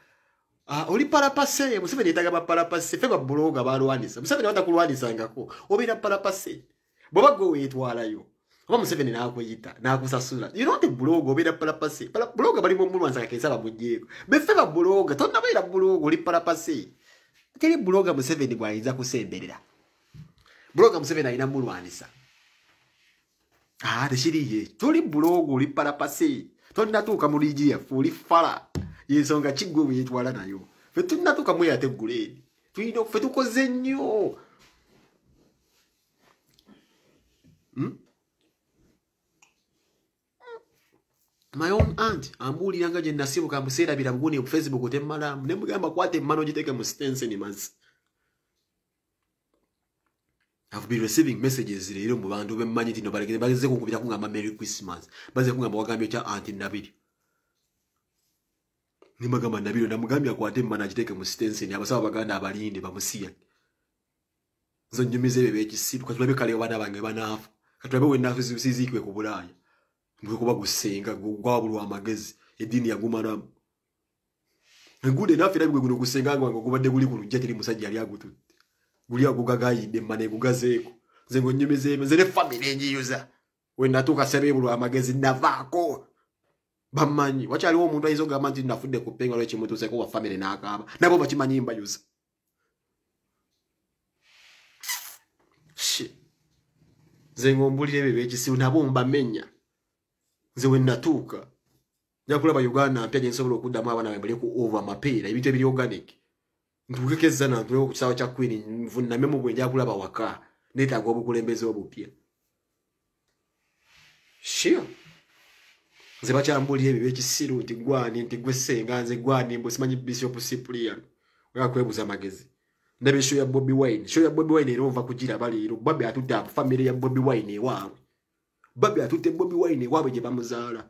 Oli parapase Museveni yetaga parapase feba bloga balwanisa Museveni wata kulwanisa ngako obira parapase boba go wetwalayo oba Museveni nakuyita nakusasula you don't bloga obira parapase bloga bali mu mulwanza kakesa bamujjeko be feba bloga tonna baira bloga oli parapase teri bloga Museveni bwaiza kusemberera bloga Museveni ayina mulwanisa teshiriye tuli bloga oli parapase tonna tuka mu ligiya fuli fala yensonga kigwe wetwala nayo fe tunatuka mwe yateguleni tuino fe tukoze nnyo My own aunt ambuliranga je nasibuka musera birabuguni ku Facebook temmalamu ne mugamba kwate mmano giteke mu stance ni manzi. I've been receiving messages rero mu bantu bemmanyi tino bageze kunkubira kungamba Merry Christmas baze kungamba wagambye kya auntie Nabiri ni magamba Nabiro namugambya kwate mmana giteke mu stance ni abasaba baganda abalinde bamusiya nzo nyumize bebe ekisiru katulabe kale bana bange banafu katulabe wenafu sizikwe ku Bulaya mbwe kuba gusenga gwabulwa amagezi edini yagumana ngude nafira bwe guno gusenga ngo kubadde guli ku lujja teri musajja ali agutu guli agugagayide mmane gugazeeko nze ngo nyumize nze family enjiyuza wenatuka sebebulwa amagezi navaako bamanyi wakyaliwo omuntu ayizo gamba nti nafudde ku penga lw'eki muntu seko wa family n'akaaba nabo bakimanyi mbayuza nze ngombulire bebe ekisibu nabo mbamenya nze wenatuuka nja kulaba Uganda mpya gye nsobola okuddamu abaana bembale ku over amapeera ebintu ebiri organic ntukekezza nantulewo ku kisaawa kya Queen nvunname mu bwe nja kulaba waka neetaaga obukulembeze obupya nze bakyambulira ebyo ekisiru nti gwani nti gwe ssenga nze gwani mbo simanyi Bishop Cyprian oyakwebuza amagezi ndabe show ya Bobi Wine era ova kugira baleero Bobi atudde family ya Bobi Wine ewaabwe Bobi atutte Bobi Wine ewaabwe gye bamuzaala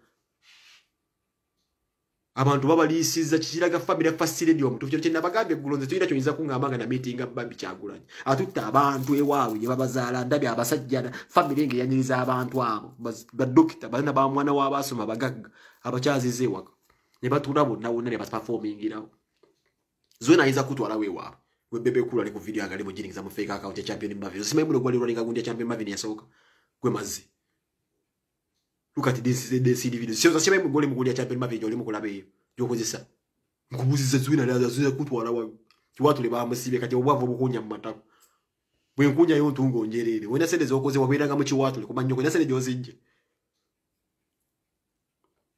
abantu babaliisiza kikiraga family facility omuntu kyo kyenda bagambye gulonze tuyira kyoyinza kungambanga na meeting Bobi Kyagulanyi atutte abantu ewaabwe gye babazaala ndabe abasajja family nge yanyiriza abantu abo ba doctor bana ba mwana w'abasoma bagagga abakyazize waka ne batuna bonna wonna ne performingirawo zona ayinza kutwala weewaabwe we bebe kula ne ku video angali mu jiringiza mu fake account ya Champion Mavin simanyi mulo gwali running gundi ya Champion Mavin yasoka gwe mazi look at this video sio simanyi mulo mu gundi ya Champion Mavin oli mu kulabe yokozesa nkubuziza zwina laza zuza kutwala wa watu le ba musibe kati obwavu bukunya mu matako bwe nkunya yo ntungo njerere wena sende zokoze wabiranga mu kiwatu le kumanyo wena sende jozijje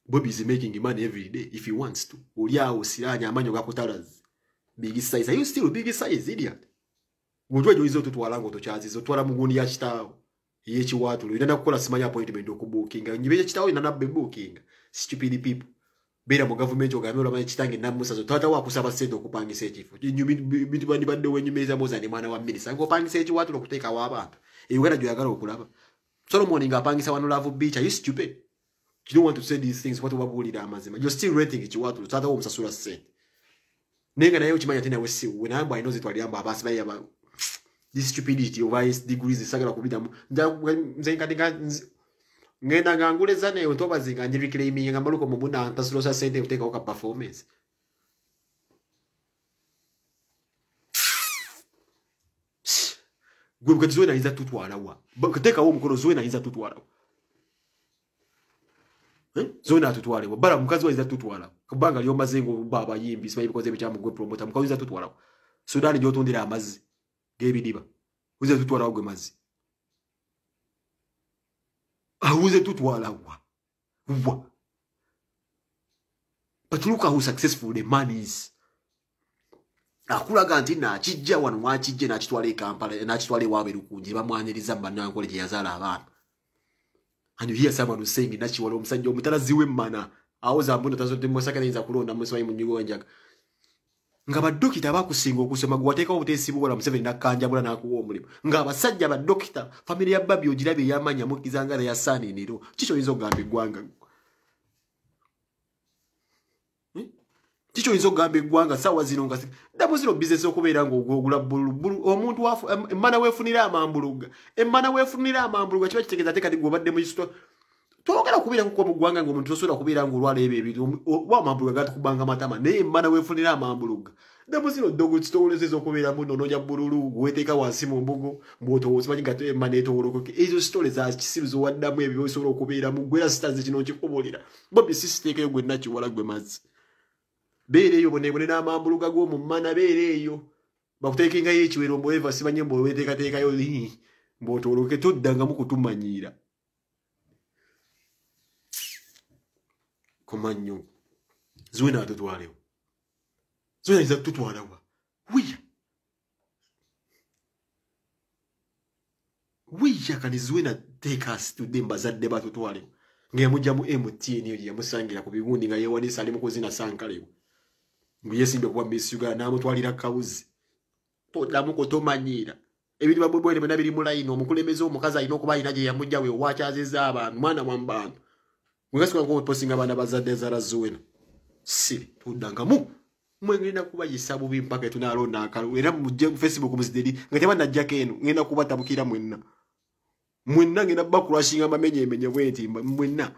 Bobi is making money every day if he wants to. Uliao siranya amanyo gakutalazi. Big size. Are you still big size, idiot? Ujua joizo tutwala ngo tochazizo twala muguni ya chitao. Yechi watu inana kukola simanya appointment okubukinga. Nyibeje chitao inana booking. Stupid people. Bera mu government ogamelo manyi chitange namusa zo tata wa kusaba sente okupangisa ekifo. Bintu bandi badde wenyumeza moza ni mwana wa minister. Ngo pangisa echi watu lokuteka wa abantu. Uganda joyagala okulaba. Solomon nga apangisa wano Love Beach. Are you stupid? You don't want to say these things what wabulira amazima. You're still renting echi watu tata wa musasula sente. Nenga nayo chimanya tena wesi wenamba inoze twaliamba abasi bayi aba this stupidity of highest degrees sagala kubida nzenga dinga ngenda ngangule zane utoba zinga ndi reclaiming ngamaluko mumuna ntasulosa sente uteka oka performance gwe bukatizwe iza tutwala wa bakateka wo mukono zwe iza tutwala zona tutwale wa bara mukazi wa iza tutwala kubanga lyo mazengo baba yimbi sibayi bikoze bichamu gwe promoter mukazi iza tutwala Sudani jyo tondira amazi gebidiba uze tutwala gwe mazi uze tutwala wa but look how successful the man is akulaga nti na kijja wano mwakijje na kitwale Kampala na kitwale wabe lukunje bamwaniriza mbanankole je yazala abana and you hear someone who saying nachi walo omusajja omutalaziwe mana awoza mbuno tazote mosaka nza kulonda muswayi munyigo wanjaga nga badokita bakusinga okusoma gwateeka obutesibu wala Museveni nakkanjabula nakuwa omulimo nga abasajja badokita family ya babi ogirabye yamanya mukizanga ya saniniro kicho izo gambe gwanga kicho izo gambe gwanga sawa zino nga dabo zino business okubeera ngo ogula bulu omuntu wafu emana wefunira amambuluga kiba kitegeza teka digobadde mu history Tologala kubira kuko mugwanga ngo omuntu tosobola kubira ngo olwala ebyo wa mambuluga gati kubanga matama naye mana wefunira amambuluga ndabuziro dogo kitowolezeza okubira muno nonya bululu weteeka wansi mu mbugo mboto ozimanyi gato emaneto oloko ezo stories za kisiruzo waddamu ebyo bisobola okubira mu gwera sitanze kino kikobolera bobi sisiteke yo gwe nachi wala gwe mazi beere yo bonebone n'amambuluga go mu mana beere yo bakutekinga yekiwero mboeva sibanye mbo weteeka teeka yo mboto oloko toddanga mu kutumanyira Komanyo Zwina tutwalewo Zwina iza tutwalawa Wiya kani Zwina take us to demba zadde batutwalewo nge mujja mu MTN yo ya musangira ku bibundi nga yewanisa ali mukozina sankalewo nguyesimbe kuba Miss Uganda namutwalira kawuzi todamu ko tomanyira ebiri babwebwere bena biri mulayini omukulembeze omukazi ayina okuba ayina gye yamujja we wakyazizza abantu mwana mwambano Mwegasi kwa postinga bana bazadde zara Zwina siri tudangamu mwengenda kuba yisabu bimpaka tunalonda akalu era mu Facebook muzidedi ngateba najjake eno ngenda kuba tabukira mwenna ngenda bakurashinga mamenye bweti mwenna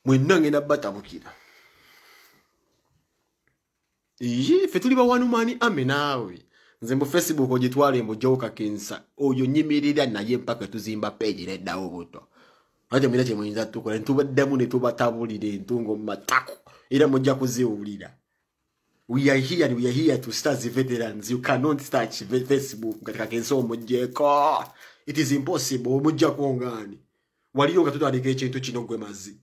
Mwenange na batabukira. Fetuli ba wanu mani amenawe. Nze mu Facebook ogitwale mu joka kensa. Oyo nyimirira naye mpaka tuzimba page redda obuto. Ate mwina kyemuyinza tukola ntubaddamu ne tubatabulire entungo matako. Era mujja kuziwulira. We are here to start the veterans. You cannot start Facebook katika kensa omujjeko. It is impossible omujja kuongani. Waliyo nga tutandika ekintu kino gwe mazi.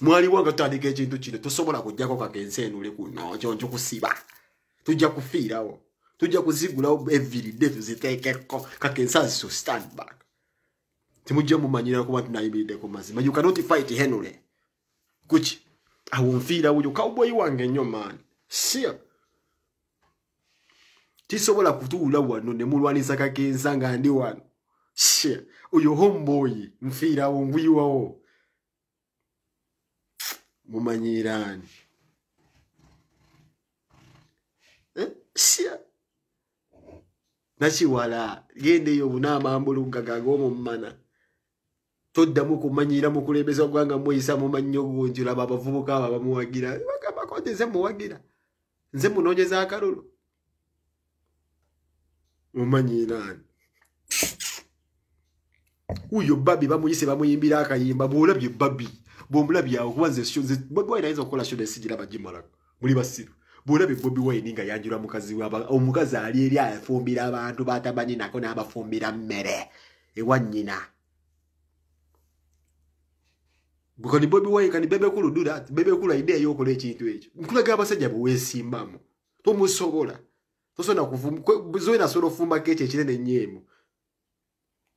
Mwali wanga tutandika ekintu kino tosobola kujjako kakensenule kuno kyonjo kusiba tujja kufiirawo tujja kuzigulawo every day tuziteekeko kakensansi to stand back timujja mumanyira kuba tunayimiridde ku mazima you cannot fight Henry kuki awonfiira uyo cowboy wange nnyo man sure tisobola kutuula wano ne mulwanisa kakensa nga ndi wano sure uyo homeboy mfiirawo ngwiwawo Mumanyirani. Sia. Nachiwala. Gende yo bunama ambulunga gagomo mmana. Toddamu kumanyira mukulembeza ogwanga mwisa mumanyo gunjula babavubuka babamuwagira. Bakaba kote nze muwagira. Nze munonyeza akalulu. Mumanyirani. Uyo babi bamuyise bamuyimbira akayimba bulabye babi. bombula byawo kubanze Bobi Wine ayinza okukola show nesigira bagimala muli basiru bulabe Bobi Wine nga yanjula mukazi waba omukazi ali eri afumbira abantu batabanyi nako n'abafumbira mmere ewanyina bukani Bobi Wine kani bebe kulu do that bebe kulu idea yokola ekintu ekyo nkulaga abasajja bo wesimbamu to musobola tosona kuvuma zoina solo fumba keche kinene nyemu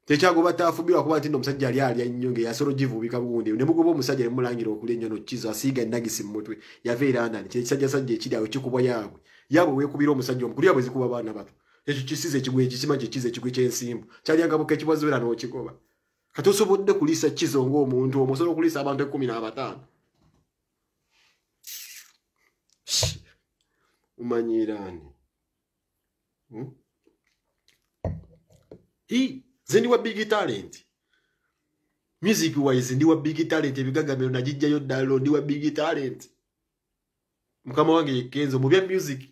Techago batafumbirwa kuba ati ndo musajja ali ali nyonge ya solo jivubika bundi ne mugobo musajja ne mulangira okule nyono kizo asiga ndagisi mutwe yaveera andani kyekisajja sajja ekiri awo kikubwa yabo wekubira omusajja omukuli yabo zikuba bana bato ekyo kisize kigwe ekisima kikize kigwe kyensimbu kyali anga buke kibwazira no kikoba katosobodde kulisa kizo ng'omuntu omusolo kulisa abantu 15 umanyirani Zendi wa big talent. Music wise ndi wa big talent ebigagamiro najijjayo ddalo ndi wa big talent. Mukama wange Kenzo mu bya music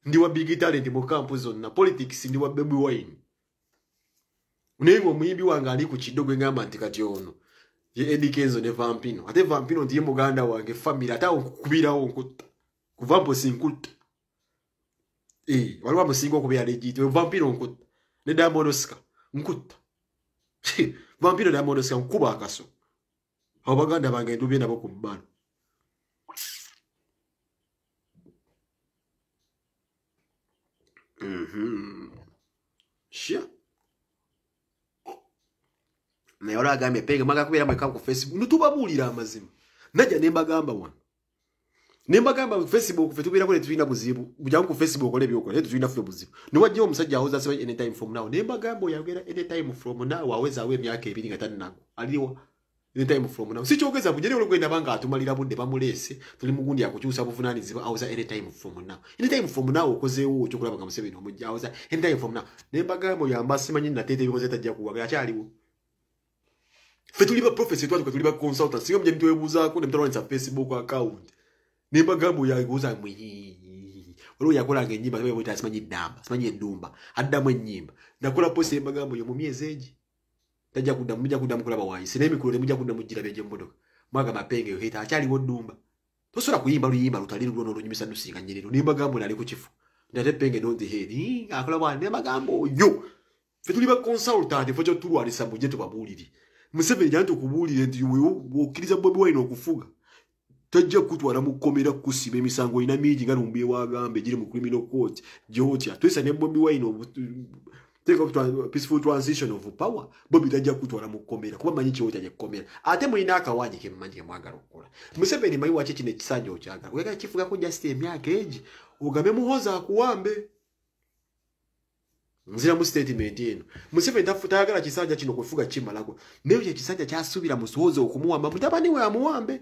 ndi wa big talent mu camp zonna politics ndi wa Bobi Wine. Unengo muyimbi wange ali ku kidogo ngamba nti kati ono. Ye Eddie Kenzo ne Vampino. Ate Vampino ndiye muganda wange family ata okubirawo nkutta. Kuvampo sinkutta. Waliwo musingo okubira legit Vampino nkutta. Ne Diamond Oscar. Nkutta. Vampiro da modo siya nkuba akaso. Abaganda bange ndubye nabo ku mbano. Shia. Na yora agambe penge magakubira mweka ku Facebook. Nutubabulira amazima. Najja nemba gamba wana. Nemba gamba Facebook fe tubira kole tuina buzibu. Bujya ku Facebook kole byoko. Letu tuina fe buzibu. Niwajje omusajja ahoza sewe anytime from now. Nemba gamba yagera anytime from now aweza we myaka 2 gatanu nako. Aliwa anytime from now. Sichogeza kujere olugenda banga atumalira budde bamulese. Tuli mugundi yakukyusa buvunani ziba aweza anytime from now. Anytime from now okozewo kyokulaba nga Museveni omujja aweza anytime from now. Nemba gamba yamba simanyi natete bikoze tajja kuwaga yakyaliwo. Fe tuliba prophecy twatu tuliba consultant. Singa mje mtwe buzaako ne mtawonsa Facebook account. Nemba gambo ya goza mwi. Walo yakola ngenyimba tabe wita simanyi damba, simanyi endumba. Addamu ennyimba. Nakola post nemba gambo yo mu myezi egi. Tajja kudamu mujja kudamu kulaba wayi. Sinemi kulole mujja kudamu jira beje mbodoka. Mwaga mapenge yo hita achali wodumba. Tosola kuyimba luyimba lutaliro lwono lunyumisa nusinga nyerero. Nemba gambo nali ku kifu. Ndate penge don't head. Akola bwa nemba gambo yo. Fetuliba consultant focho tulwalisa muje tubabuliri. Museveni jantu kubulire ndi wewo okiriza Bobi Wine okufuga. Tajja kutwala mukomera kusiba emisango ina mingi nga numbiye wagambe giri mu criminal court Georgia twesa ne Bobi Wine take up to peaceful transition of power Bobi tajja kutwala mukomera kuba manyi kyo tajja kukomera ate muina akawaje ke mmanyi mwagala okukola Museveni mayi wache kine kisanja okyaga wega kifuga ko just emyaka egi ugambe muhoza akuwambe nzira mu statement eno Museveni tafutagala kisanja kino kufuga chimalako neyo kye kisanja kyasubira musohoze okumuwamba mutabani we amuwambe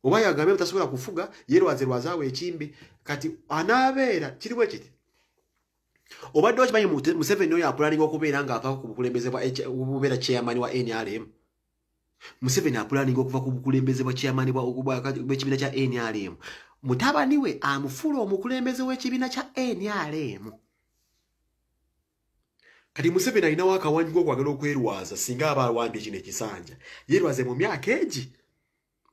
Obaya agambe butasobola kufuga yerwaze rwazawe ekimbi kati anabeera kiriwe kiti Obadde wakimanyi Museveni oyo apulaninga okubeera nga ava ku bukulembeze bwa chairman wa NRM Museveni apulaninga okuva ku bukulembeze bwa chairman bw'ekibiina kya NRM mutabani we amufuula omukulembeze w'ekibiina kya NRM kati Museveni alinawo akawanyi k'okwagala okwerwaza singa aba alwambye kino ekisanja yerwaze mu myaka egi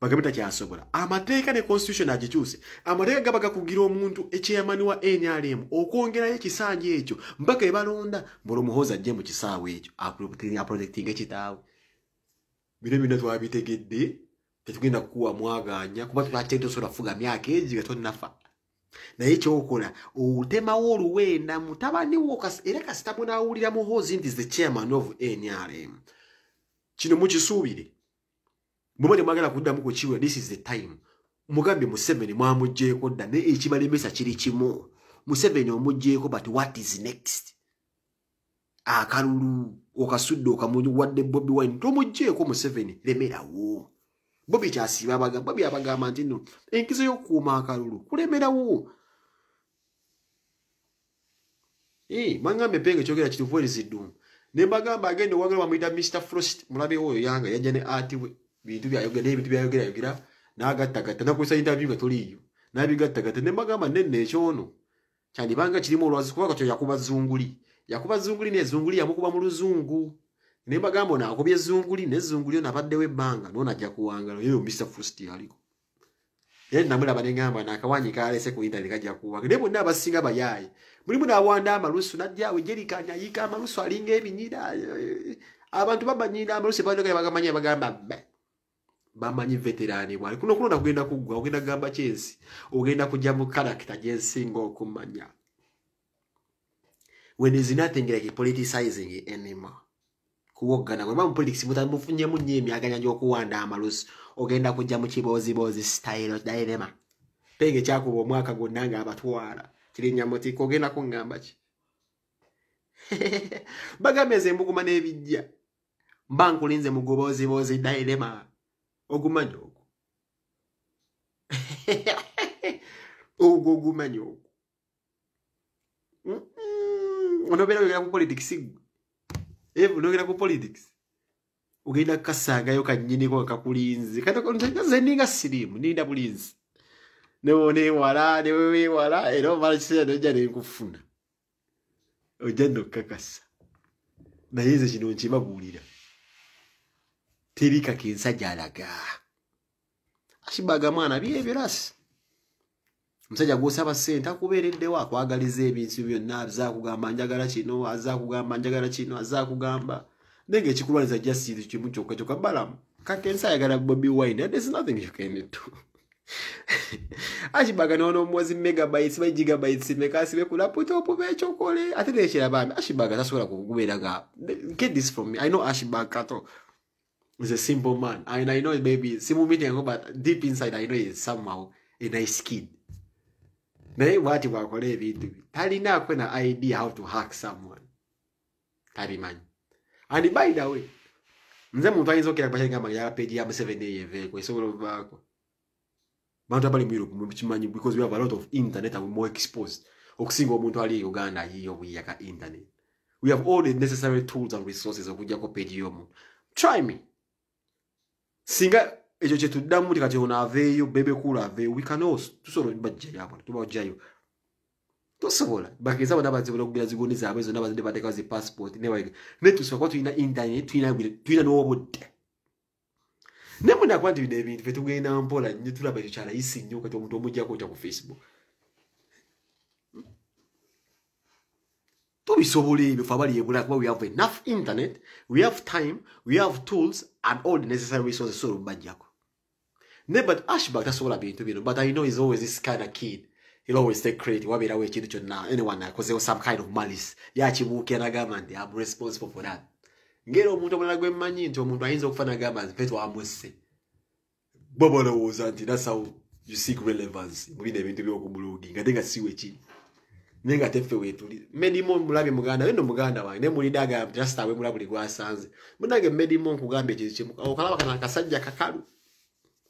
Bagabita kyasobola. Amateeka ne constitution agikyuse. Amateeka gabaga kugira omuntu echairman wa NRM okwongerayo ekisanja ekyo mpaka ebalonda mbolo muhoza ajje mu kisaawe ekyo. Protecting ekitaawe. Bino bino twabitegedde tetugenda kuwa mwaganya kuba twatete sola fuga myaka egi gatonna naye kyokola otemawo oluwenda mutabani wo era kasita munawulira muhozi nti the chairman of NRM. Kino mukisuubire. Mubone mwagala kuddamu ku kiwe this is the time. Mugambe Museveni mwamujjeeko dda ne ekibalemesa kiri kimu. Museveni omujjeeko but what is next? Akalulu okasudde okamunyu wadde Bobi Wine tomujjeeko Museveni lemerawo. Bobi kyasiba Bobi abagamba nti no enkizo y'okukuuma akalulu kulemerawo. Mwangambe penge kyogera kituvuweri ziddumu. Ne mbagamba agende wagala bamuyita Mr. Frost mulabe oyo yanga yajja ne ati we. Bintu byayogera n'agattagatta nakusa interview nga tuliyo n'abigattagatta ne mbagamba nenne ekyono kyandibanga kirimu olwazi kuba katyo yakuba zunguli ne zunguli yamukuba mu luzungu ne bagambo na akobye zunguli ne zunguli na baddewe banga nona ja kuwangalo yo Mr Fusti aliko yeye namula banengamba na kawanyi kalese ku internet kaja kuwanga ne bonna abasinga bayayi muri muna awanda amalusu najja wejerikanya yika amalusu alinga ebinyira abantu babanyira amalusu bado kaya bagamanya bagamba bamanyi veterani bwali kuno kugenda kugwa ogenda gamba chensi ogenda kujja mu character jensingo okumanya when is nothing like politicizing anymore kuwogana kwa mu politics mutamufunye munye emyaganya njokuwanda amalusu ogenda kujja mu kibozi style dilemma pege chako omwaka gonnanga abatwala kirinya moti kogenda kungamba ki bagameze mbuguma nebijja mbankulinze mugobozi dilemma ogumanyo ogumanyo onobera ku politics nogera ku politics ugenda kasanga yo kanyini ko kakulinzi katakonze ninga sirimu ninda bulinzi ne wala ero balise no jane kufuna ojendo kakasa na yize kino nkibabulira terika kinsajja alaga ashibaga mwana byebirasi musajja gwosaba sente akuberedde wa kwagaliza ebintu byonna azakugamba njagala kino azakugamba nenge ekikulwaniza justice kimu kyokka balamu kakensa yagala Bobi Wine there's nothing you can do ashibaga nono mwezi megabytes by gigabytes mekasibe ku laptop bechokole ate nekira bambi ashibaga tasobola kuguberaga get this from me. I know Ashibaga Kato is a simple man and I know baby simu meeting but deep inside I know he is somehow a nice kid. Naye wati wakole ebintu talina kwena idea how to hack someone tabimanyi. And by the way nze muntu ayinza okera kubashaga amanya page ya 7 yev ko esobola bako bantu abali mu Europe mubikimanyi because we have a lot of internet and we're more exposed okusinga omuntu ali Uganda yiyo buyaka internet. We have all the necessary tools and resources okujja ko page yomu. Try me singa ejo chetu damu tikati ona aveyo bebe kula aveyo we can also tusoro bajja yabo tubajjayo tosobola bakiza bana bazibula kugira zigoni zabe zo nabazinde bateka zi passport ne tusoko tuina internet tuina no budde ne muna kwanti bidebintu fetugenda mpola nyitula bayo chala isi nyoka to muntu omujja ko ku Facebook to bisobole bifabali yebula kuba we have enough internet, we have time, we have tools and all the necessary resources so bajjako. But Ashback that's all I've been to be, but I know he's always this kind of kid. He'll always take credit. Why away to now anyone because there was some kind of malice. Yachibuke na government, I'm responsible for that. Ngero muntu omulala gwe manyi nti omuntu ayinza okufana government peto amuse. Bobo was anti that's how you seek relevance. Mubine ebintu by'okublogging. Ngatenga siwe chi. Nenga tefe wetu. Medimo mulabe muganda wendo muganda wange ne mulidaga just awe mulabuli gwasanze. Munage medimo kugambe kizichimu. Okalaba kana kasajja kakalu.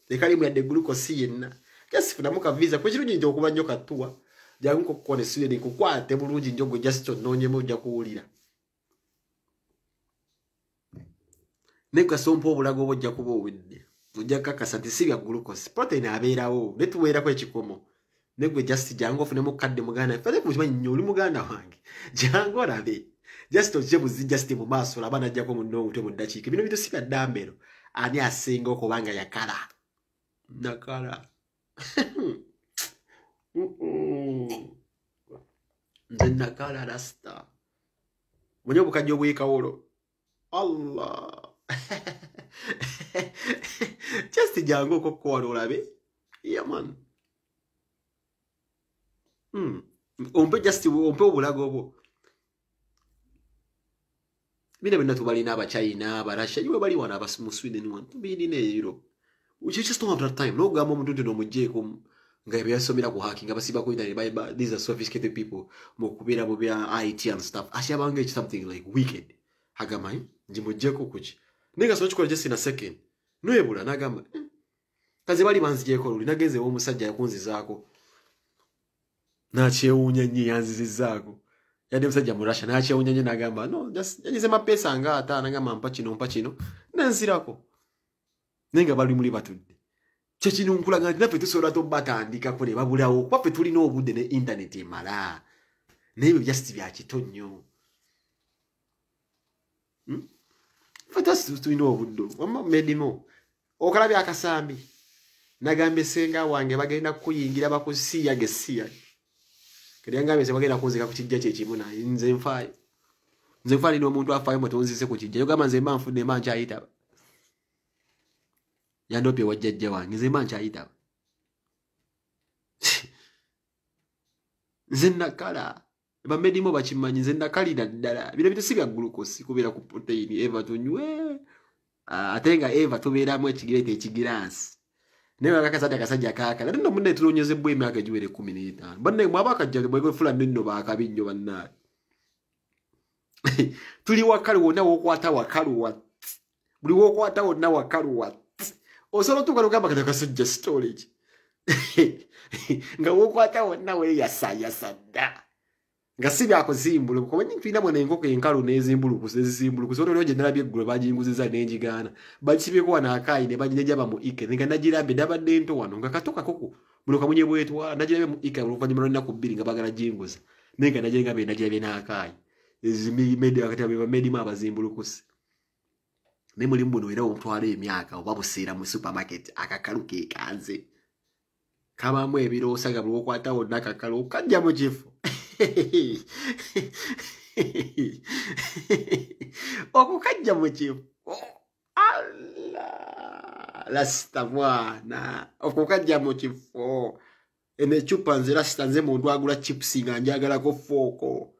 Ekali mu yadde glucose yenna. Just funa muka visa kwe kirungi nti okuba nnyo katuwa. Jangu ko kone suye ni kukwate bulungi njogo just nonyemo ojja kuwulira. Neka sompo obulago bojja kuba owedde. Ojja kakasa nti si bya glucose. Protein abeerawo. Netuweera ko ekikomo. Negwe just jango fune mukadde muganda. Fale kuchimanyi nnyo oli muganda wange. Jango labe. Just ojebuzi just mu maaso labana ajja ko munno mutwe mu ddakiika. Bino bito si bya dambero. Ani asinga okubanga yakala. Nakala. Nze nakala rasta. Munyo bukajjo bwekawolo. Allah. Just jango ko kwalo olabe. Yeah man. Ompe just ompe obulago bo. Bina bina tubalina aba China, aba Russia, you bali wana aba Sweden one. Bini ne Europe. We just don't have that time. No gamo muntu no mujeko ngabe yasomera ku hacking abasiba ko internet by these are sophisticated people mo kubira mo bya IT and stuff. Ashabanga something like wicked. Hagamai njimujeko kuchi. Ninga so chikola just in a second. No ebula nagamba. Kaze bali banzijeko luli nageze wo musajja yakunzi zako. Na cheunya nyi yanzizi zako. Yade musajja mu Russia na cheunya nyi nagamba no just yajize mapesa nga ata nagamba mpachino nanzirako. Nenga bali muli batudde. Chechino nkulaga nafe tusobola to batandika kole babulawo kwafe tuli no obudde ne internet emala. Nebyo just bya kitonnyo. just tulina obuddo wamma medimo okalabya akasambi nagambye senga wange bagenda kuyingira bakusiya gesiya kali yangambe se bagenda kunzika ku kijja kye kimu naye nze mfaayo nino omuntu afaayo mutonzise ku kijja yogamba nze mba nfudde mba nkyayita yandopye wajjajja wange nze mba nkyayita nze nakala bamedimo bakimanyi nze nakalira ddala bino bitu si bya glucose kubeera ku protein eva tunywe ate nga eva tubeeramu ekigirete ekigiraasi naye bakakasajja akasajja kaakala nno munne tulonyezebwa emyaka egiwere 15 banne mwaba akajja bwefula nno baakabi nnyo bannaye tuli wakalu wonna wokwata wakalu wa buli wokwata wonna wakalu wa osobola tukalugamba kati akasajja storage nga wokwata wonna weyasayasa dda nga si byakuzimbuluku kumanyi tulina mwena enkoko enkalu nezimbuluku soto lyo gye nalabye eggulu bagiyinguziza n'enjigaana bakibyeko wano akaayi ne baginejaba mu ike nga nagirabye nabadde nto wano nga kato kakoko buno kamunye bwetwala nagirabye mu ike oluvannyuma lw'ennaku 2 nga bagala jinguza naye nga nagyengambye nagirabye n'akaayi bamedimu abazimbulukusi naye mulimu buno era omutwala emyaka oba buseera mu supermarket akakalu kekanze kabamu ebiroosa nga buli wokwata wonna akakalu okajja mu kifo okukajja mu kifo lasita mwana okukajja mu kifo ene ecupa nze lasita nze muntu agula chipusi nga njagalako fooko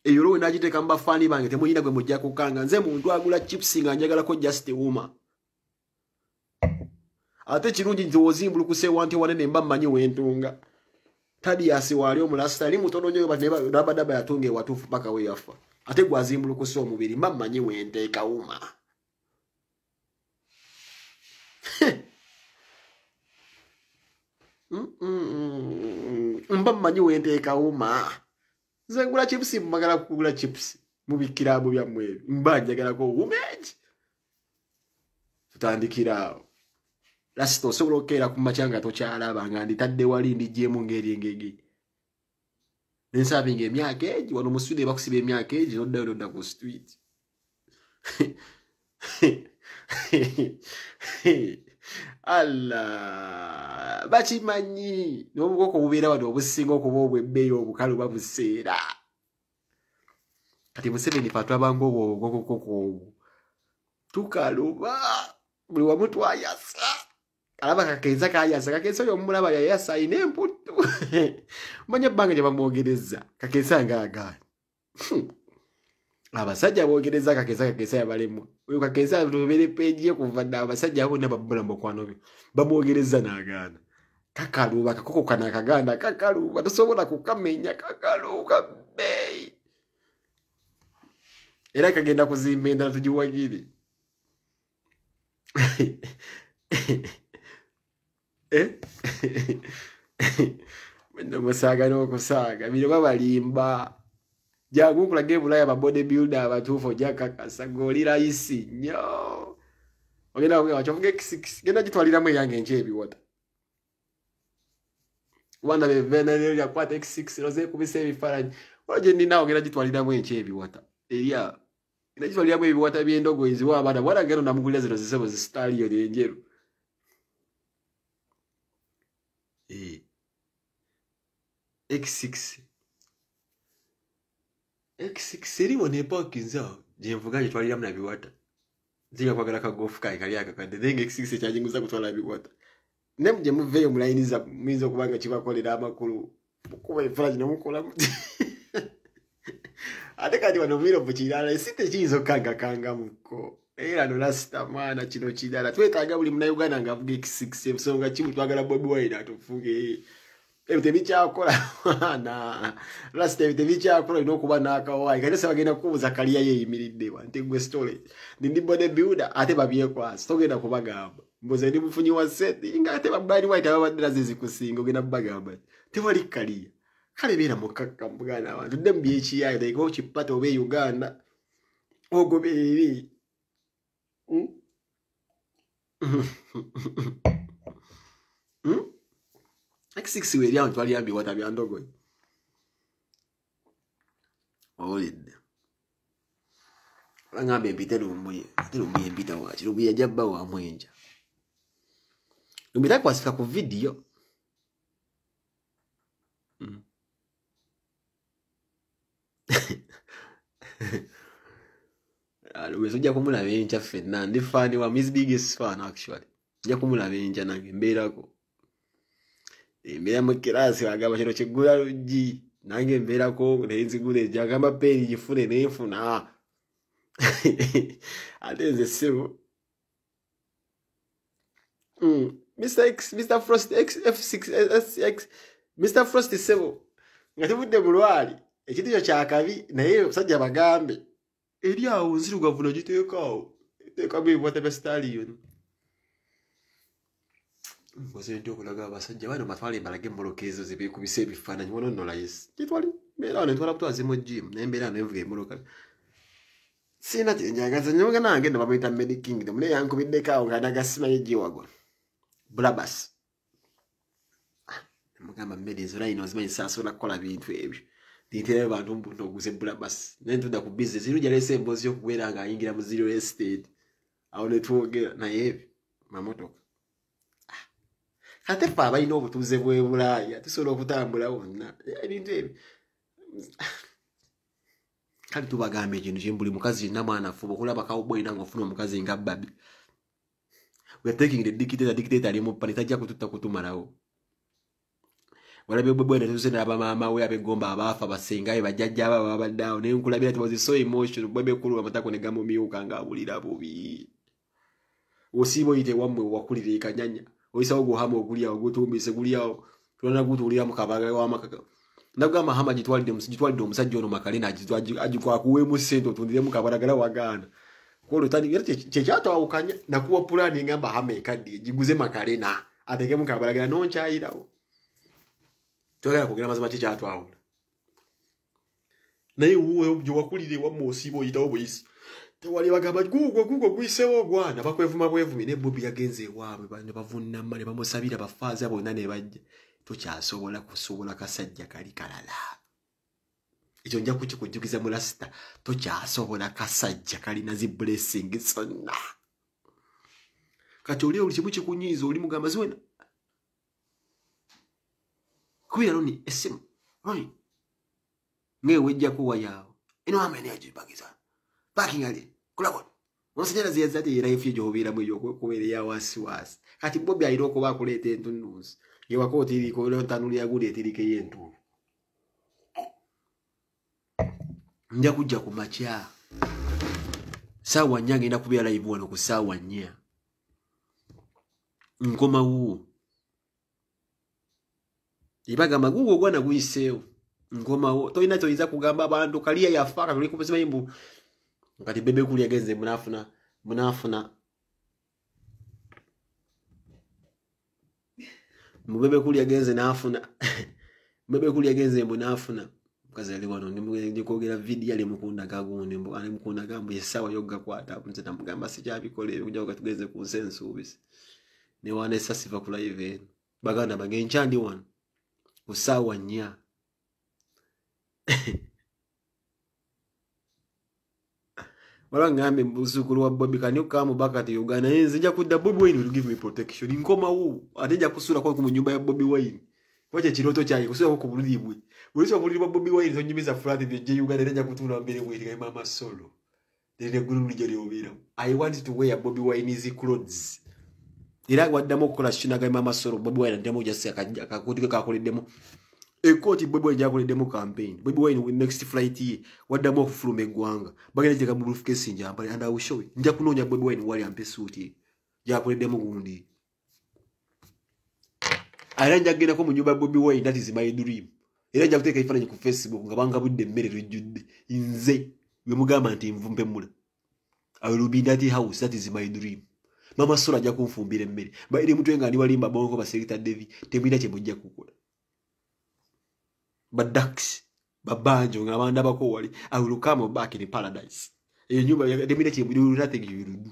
eyo lwe nagiteeka mu bafaani bange temuyina gwe mujja kukanga nze muntu agula chipusi nga njagalako just wuma ate kirungi nti ozimbulukuse wanti wanene mba mmanyi wentunga Tadiasi wali omulasita ali mutono nnyo nabadaba yatunga ewatuufu paka we yafa ate gwazimbulukuse omubiri mba mmanyi wenteeka wuma mba mmanyi wenteeka wuma nze ngula chipusi mbagala kugula chipusi mubikiramu byammwe ebyo mba njagalako wumeji tutandikiraawo lasita osobola okukeera ku makya nga tokyalaba nga nditadde wali ndigyemu ngeri engege nensabinga emyaka egi wano mu studio bakusiba emyaka egi noddayo nodda ku street Allah bakimanyi n'obukoko bubeera wano obusinga okuba obwebbeeyi obukalu babuseera kati Museveni fatwabanga obwobukoko obwo tukaluba buli wamu twayasa alaba kakensa kayasa kakensa oyo omulaba yayasa ayina emputtu manya ebbanga gye bamwogereza kakensa ngaagaani abasajja boogereza kakensa yabalemwa oyo kakensa tubere peegi ye kuva dda abasajja bonna babula mukwano bye bamwogereza n'agaana kakaluba kakoko kana akaganda kakaluba tosobola kukamenya kakaluba bbeeyi era kagenda kuzimba endala tugiwagire Musaaga n'okusaaga bino babalimba jangu nkulaga ebulaya bodybuilder abatuufu ojja kakasa ng'oli layisi nnyo ogenda wakivuga X6 genda gitwaliramu eyange enky ebiwota wanda bevenero lyakwata X6 nozeekubisa ebifaananyi wala gye ndinaawo genda gitwaliramu enky ebiwota erya genda gitwaliramu ebiwata by'endogoyi ziwa abaana bwala gendo namugulira zino zisebo zisitaaliyo enjeru X6 eriwo ne parkinza gyenvuga gyetwaliramu nabiwata nziga kwagala kagofu kayi kali akakadde naye nga X6 ekyajinguza kutwala biwata ne gye muveeyo mulayiniza muyinza okuba nga kibakolera amakulu mukuba enfula gino mukolamu ate kati wano bwiro bukirala esi tekiyinza okukangakangamukko era no lasita mwana kino kirala twetaaga buli munauganda ngaavuga X6 ebisonga kimu twagala Bobi Wine atufuge ebyo tebikyakola mwana lasita ebyo tebikyakola olina okuba n'akawaayi kati se bagenda kukubuza kaliya yeeyimiridde wante gwe story ndi bodybuilder ate babyekwasa togenda kubagamba mbuze ndi mufunyi wa sente nga ate Bobi Wine ababadde nazo zikusinga ogenda kubagamba tewali kaliya kale beera mukakka muganda abantu dde mu byekiyayo like okipata oba e Uganda ogoberere X6 weeri awo twali ambiwata bya ndogoyi owulidde Ngambe mpite lumbuye. Ate lumbuye mpita wachi. Lumbuye jabba wa mwenja. Lumbuye kwasika ku video. Lumbuye sojja kumulaba encha ffenna. Ndi fan wa his biggest fan actually. Sojja kumulaba encha nange mbeerako. Mbeera mu kirasi bagamba kino kiggula luggi. Nange mbeerako nenzigula ejja agamba peeri gifune nenfuna. Ate nze ssebo. Mr. Frost F6 Mr. Frost ssebo. Nga tebudde bulwali. Ekintu kyo kyakabi naye omusajja bagambe. Eri awo nzirugavu nagiteekaawo. Teekamu ebiwata stallion. Mpoze nti okulaga abasajja bano matwale mbalage emmoloka ezo zebekubisa ebifaananyi wono nno layisi. Kitwali mbeera wano ntwala kutwaza mu gym naye mbeera wano envuga emmoloka. Sina kyenjagaza nyoga nange ndo bamuyita Medi Kingdom naye yankubiddeko awo nga nagasimayo giwagwa. Blabas. Mugamba Medi ezo layino ozimanyi saasobola kukola bintu ebyo. Nintera abantu mbuto oguze Blabas. Naye ntudda ku business iru jalese emboozi y'okubeera nga ayingira mu zero estate. Awo ne twogera naye ebyo mamotoka. Ate ffe abalina obutuuze bw'e Bulaaya tusobola okutambula wonna ebintu ebyo. Kale tubagambe ekintu kye buli mukazi yenna mwana afuba okulaba cowboy nga ofuna omukazi nga Babi. We are taking the dictator ali mu pani tajja kututta kutumalawo. Walabe bwe tuze n'aba maama we abegomba abafa basengayo bajjajja aba babadde awo naye nkulabira ati was so emotional bwe bekulwa amatako ne gamumyuka nga abulira bubi. Osibo yite wamwe wakulira ekanyanya. Oyisawo guhama oguliawo gutumbise guliawo tulana gutulira mu kabaga wa makaka. Nagamba hama gitwalide omusajja ono Makalena agikwa kuwemu sente otundire mu kabalagala wagaana. Ko lutani kye kyatawukanya nakuwa pulani ngamba hama ekadde giguze Makalena ateke mu kabalagala nonkyayirawo. Twagala kugera mazima kye kyatwawula. Naye uwe obyo wakulire wamwe osibo yitawo buyisi. Tewali bagamba gugo guisewo gwana bakwevuma bwevumi ne Bobby yagenze ewaabwe bane bavunna male bamusabira bafaaza bonna ne bajja tokyasobola kusobola kasajja kali kalala ekyo nja kukikujukiza mu Rasta tokyasobola kasajja kali na zi blessing sonna kati oli kimu kikunyiiza oli mugamba ziwena kuya loni esimu oi ngewejja kuwa yawo eno amene ajibagiza parking ali kulabo onsijana ziyazati era ifije obira mu yoko kubere ya wasiwasi kati Bobby ayiroko bakulete entunuzi yewakoti iliko leo tanuli yagudi etirike yentu nja kujja ku macha sawa nyange ina kubya live wano ku sawa nya nkoma wu ibaga magugo gwana guiseo nkoma wu to inacho iza kugamba abantu kaliya yafaka tuli kupesema imbu ngati bebe kuli agenze munafuna mubebe kuli agenze nafuna bebe kuli agenze munafuna mukazi ali wano ndi kogera video ali mukunda gagundi mbo ali mukunda gambo yesawa yoga kwata nze namugamba sikyabikole kujja okatugeze ku sense ubisi ne wane sasiva ku live baganda bagenchandi wano usawa nya Wala ngambe mbuzukulu wa Bobby kanyo kama bakati Uganda nzija kudda Bobby Wine will give me protection nkoma wu ateja kusura kwa mu nyumba ya Bobby Wine kwache kiroto cyaye kusura ko bulibwe bulicho bulibwa Bobby Wine zo nyimiza flat bye Uganda nteja kutuna mbere bwe ga mama solo dede gulu lijali obira I want to wear Bobby Wine easy clothes ira wadamo kola shina ga mama solo Bobby Wine ndemo jase akakutika kakoledemo ekoti Bobby Wine yakoledemo campaign Bobby Wine with next flight ye wadamo kufuluma eggwanga bagende jega mu briefcase njamba and I will show you nja kunonya Bobby Wine wali ampe suit yakoledemo gundi aranja gena ko mu nyumba Bobby Wine that is my dream era nja kuteka ifananye ku Facebook ngabanga budde mmere rujudde inze we mugamba nti mvumpe mula I will be that house that is my dream mama sola ja kumfumbira mmere ba iri mutwe ngani walimba bongo ba Secretary David temwina kye mujja kukola Badax babanjo ngabanda bako wali I will come back in paradise eyo nyumba ya temwina kye mujja nothing you will do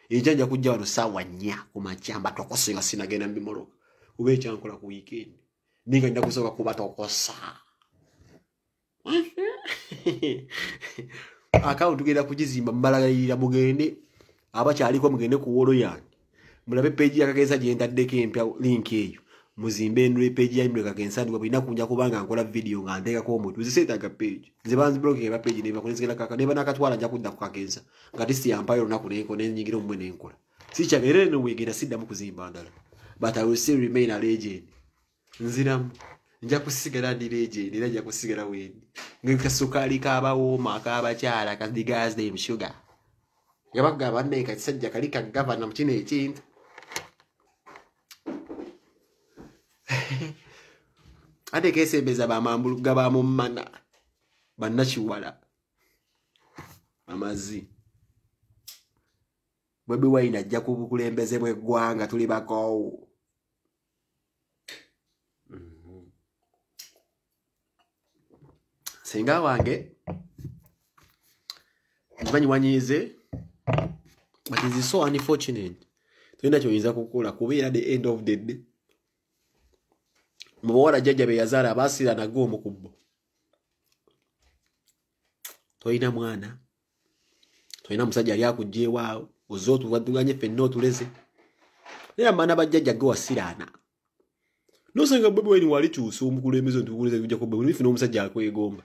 ejanja kujja wano sawa nya ku machamba tokosenga sinagenda mbimoro ube chankola ku weekend ninga nda kusoka kuba tokosa account tugenda kugizimba mbalagalira mugende abakyaliko mugende ku wolo yange mulabe page yakagenza gye ntaddeko empya link eyo muzimbe endule page ya Imre Kagensa ndiko bina kunja kubanga nkola video nga nteekako omuntu ziseetaga page nze banzi block eba page neba kunzigala kaka neba nakatwala nja kudda ku Kagensa nga tisi yampayo lunaku nenko nenyigira omwe nenkola sikyagere no wegera sidda mu kuzimba ndala but I will still remain a legend nziramu nja kusigala ndi legend era nja kusigala wendi ngekasukali kabawooma akabakyala kadigas them sugar yabagaba neka kisajja kalika governor mukino ekintu ate kesembeza bamambulu gaba mu mana bannakiwala amazi Bobi Wine ajja kubukulembeze bwe gwanga tuli bako Senga wange mbanyi wanyize but it is so unfortunate twenda choyinza kukola kubeera the end of the day mwora jajja be yazara basira nago omukubbo toyina mwana toyina musajja ali akujje wao ozotu waduganye fenno tuleze era mana bajjajja go wasirana nosanga Bobi Wine wali chuso omukulembeze ntukuleze kujja ko Bobi Wine omusajja akwegomba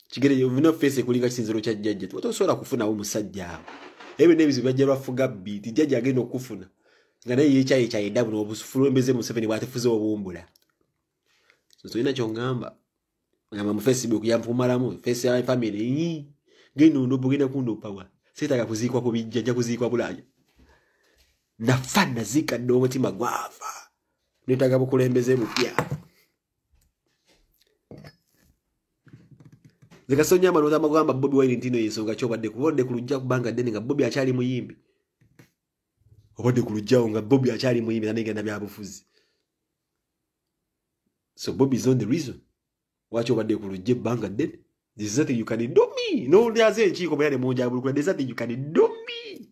kigere yovino face kulinga kisinziro kya jjajja tosobola kufuna omusajja ebe nebizi bajja bafuga beat jjajja agenda okufuna ngana yecha echa edabu n'obusufulu embeze mu 7 bwatefuze obumbula so toyina kyongamba ngamba mu Facebook yampumalamu face ya family ngeno ndo bugenda kundo pawa sitaka kuzikwa ko bijja kuzikwa bulaya nafana zika ndo mutima gwafa nitaka bukulembeze bupya zikasonya manota magamba Bobi Wine ntino yesonga chobadde kubodde kulujja kubanga deni nga Bobi achali muyimbi obadde kulujjao nga Bobi achali muyimbi nanegenda byabufuzi so Bobi is not the reason wacho obadde kulujje banga deni this is nothing you can do me no lyaze enchiko bayale monja bulukula this is nothing you can do me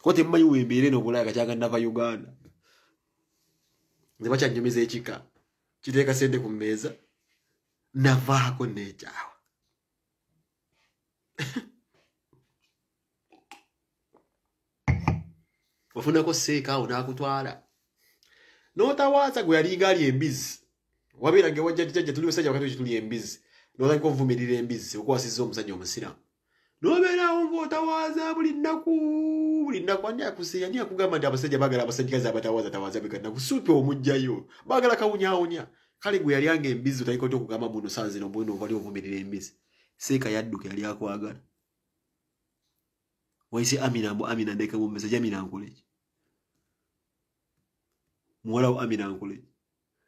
kote mmanyi wembere no bulaya kachanga ndava Uganda nzebacha nyumiza echika kiteka sende ku meza navako nechawa wafuna ko seka unakutwala notawaza gwe yalinga ali embizi wabira nge wajja tijja tuli basajja wakati tuli embizi noza ko vumirira embizi uko wasizo omusajja omusira nobera ongo otawaza buli naku anya kusiya nya kugamba ndi abasajja bagala abasajja tawaza bigana kusupe omujjayo bagala kawunya kale gwe yali ange embizi utayiko to kugamba muno sanzi no bwino ovali ovumirira embizi seka yadduka yali akwagala waisi Amina ndeka mu message Amina ankoleji mwala wa Amina ankoleji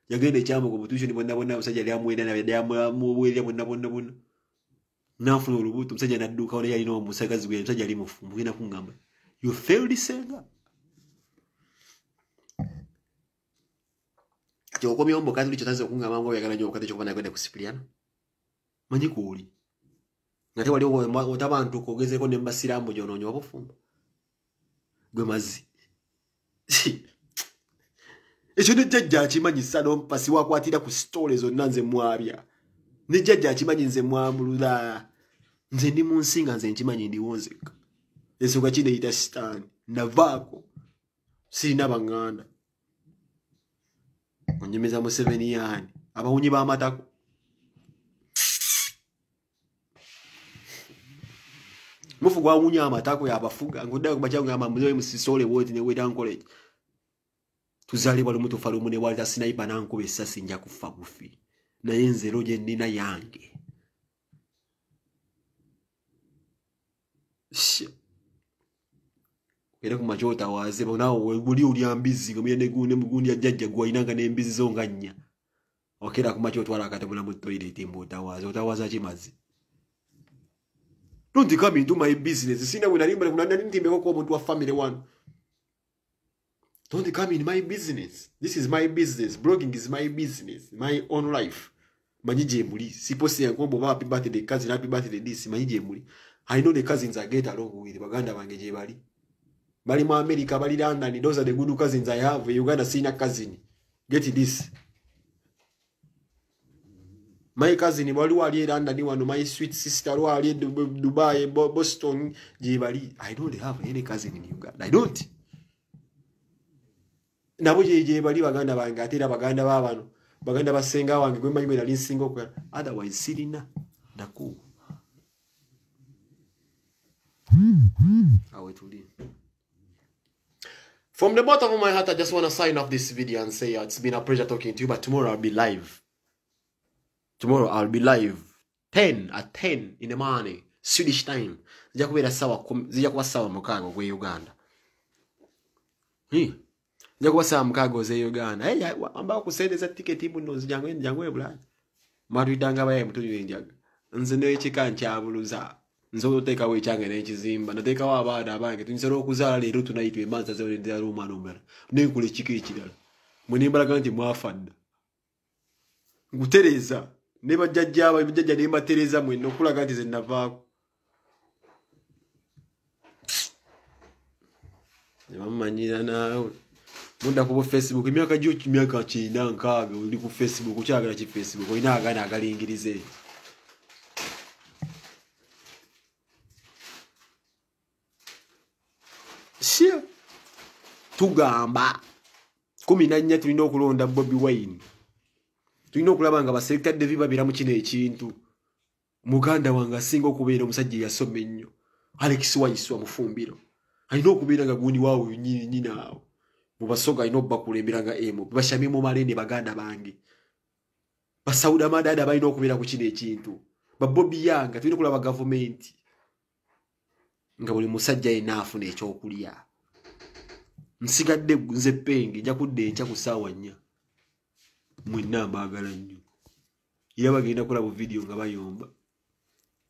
yagende cyambo ko butusho ni bonna abasajja ali amwenda na byamuwelya bonna nafuna urubuto musajja nadduka ole yali no musagazi gwe musajja ali mufumu ngina kungamba you failed senga ati okomye ombo kandi licho tazo kungamba ngo yagala nyo okate chokubana kwenda kusipiliana manyi kuuli ngate wali otabantu kogeze ko nembasirambo jononyo obufumba gwe mazi ekyo ne jjajja kimanyi sano mpasi wakwatira ku stories onnanze mwabya ne jjajja kimanyi nze mwamulula nze ndi munsinga nze nkimanyi ndi wonzeka esoka kine ita stan navako sirina banganda onyemeza mu 7 yani abawunyi ba matako mufu gwa wunya amatako yabafuga ngudda kubacha ngamba muzoe musisole woti ne weta college tuzali bali mutu falumu ne walta sniper nanko besasi nja kufa bufi na yenze roje nina yange era kumachota waze nawo weguli uli ambizi ngomye ne mugundi ajjajja gwa inanga ne mbizi zonganya okera kumachota wala katabula mu toilet imbuta waza chimazi. Don't come into my business. Sina when I remember when I didn't even come to a family one. Don't come in my business. This is my business. Blogging is my business. My own life. Manije muri. Siposi ya kombo happy birthday cousin, happy birthday this. Manije muri. I know the cousins I get along with. Baganda bangeje bali. Bali ma America, bali London. Those are the good cousins I have. Uganda sina cousin. Get this. My cousin waliwo ali London wano, my sweet sister waliwo ali Dubai, Boston, Jebali. I don't have any cousin in Uganda. I don't. Nabo Jebali baganda bange atera baganda babano. Baganda basenga wange gwe manyi nali nsingo kwa. Otherwise sirina naku. From the bottom of my heart, I just want to sign off this video and say it's been a pleasure talking to you, but tomorrow I'll be live. Tomorrow I'll be live 10 in the morning Swedish time. Zija kuba sawa mukago kwe Uganda. Zija kuba sawa mukago ze Uganda. Hey, ambao kusendeza ticket ibu no zijangwe bula. Matu itanga baye mtuju enjaga. Nze ndo ekika nkyabuluza. Nzo teka we change n'ekizimba. Nateka wa abada abange tunisero okuzala leero tunayitwe emanza ze ndya Roma nomala. Nekule chiki ekirala. Munimbala nti mwafadda. Ngutereza. Neba jajja nemba tereza mwe nokulaga nti ze navaako. Manyira nawe. Munda ku Facebook emyaka gyo kimyaka kina nkaaga uli ku Facebook kyagala ki Facebook oyina agana agalingirize. Shia tugamba 14 tulina okulonda Bobi Wine. Tulina okulaba nga baselecta David babira mu kino ekintu. Muganda wange asinga okubeera omusajja yasoma ennyo. Alex Waiswa mufumbiro. Alina okubeera nga gundi waawo nyina awo. Mubasoga alina okubakulembera nga emo. Bashamye mu malende baganda bange. Basauda madada balina okubeera ku kino ekintu. Babobi yanga tulina okulaba gavumenti. Nga buli musajja yenna afuna ekyokulya. Nsigadde nze penge nja kudde enkya ku ssaawa 4. Mwenna mbaagala nnyo. Era bagenda kulaba video nga bayomba.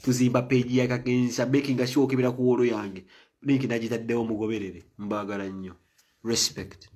Tuzimba page ya Kakensa making sure okebera ku wolo yange. Link najitaddewo mugoberere. Mbaagala nnyo. Respect.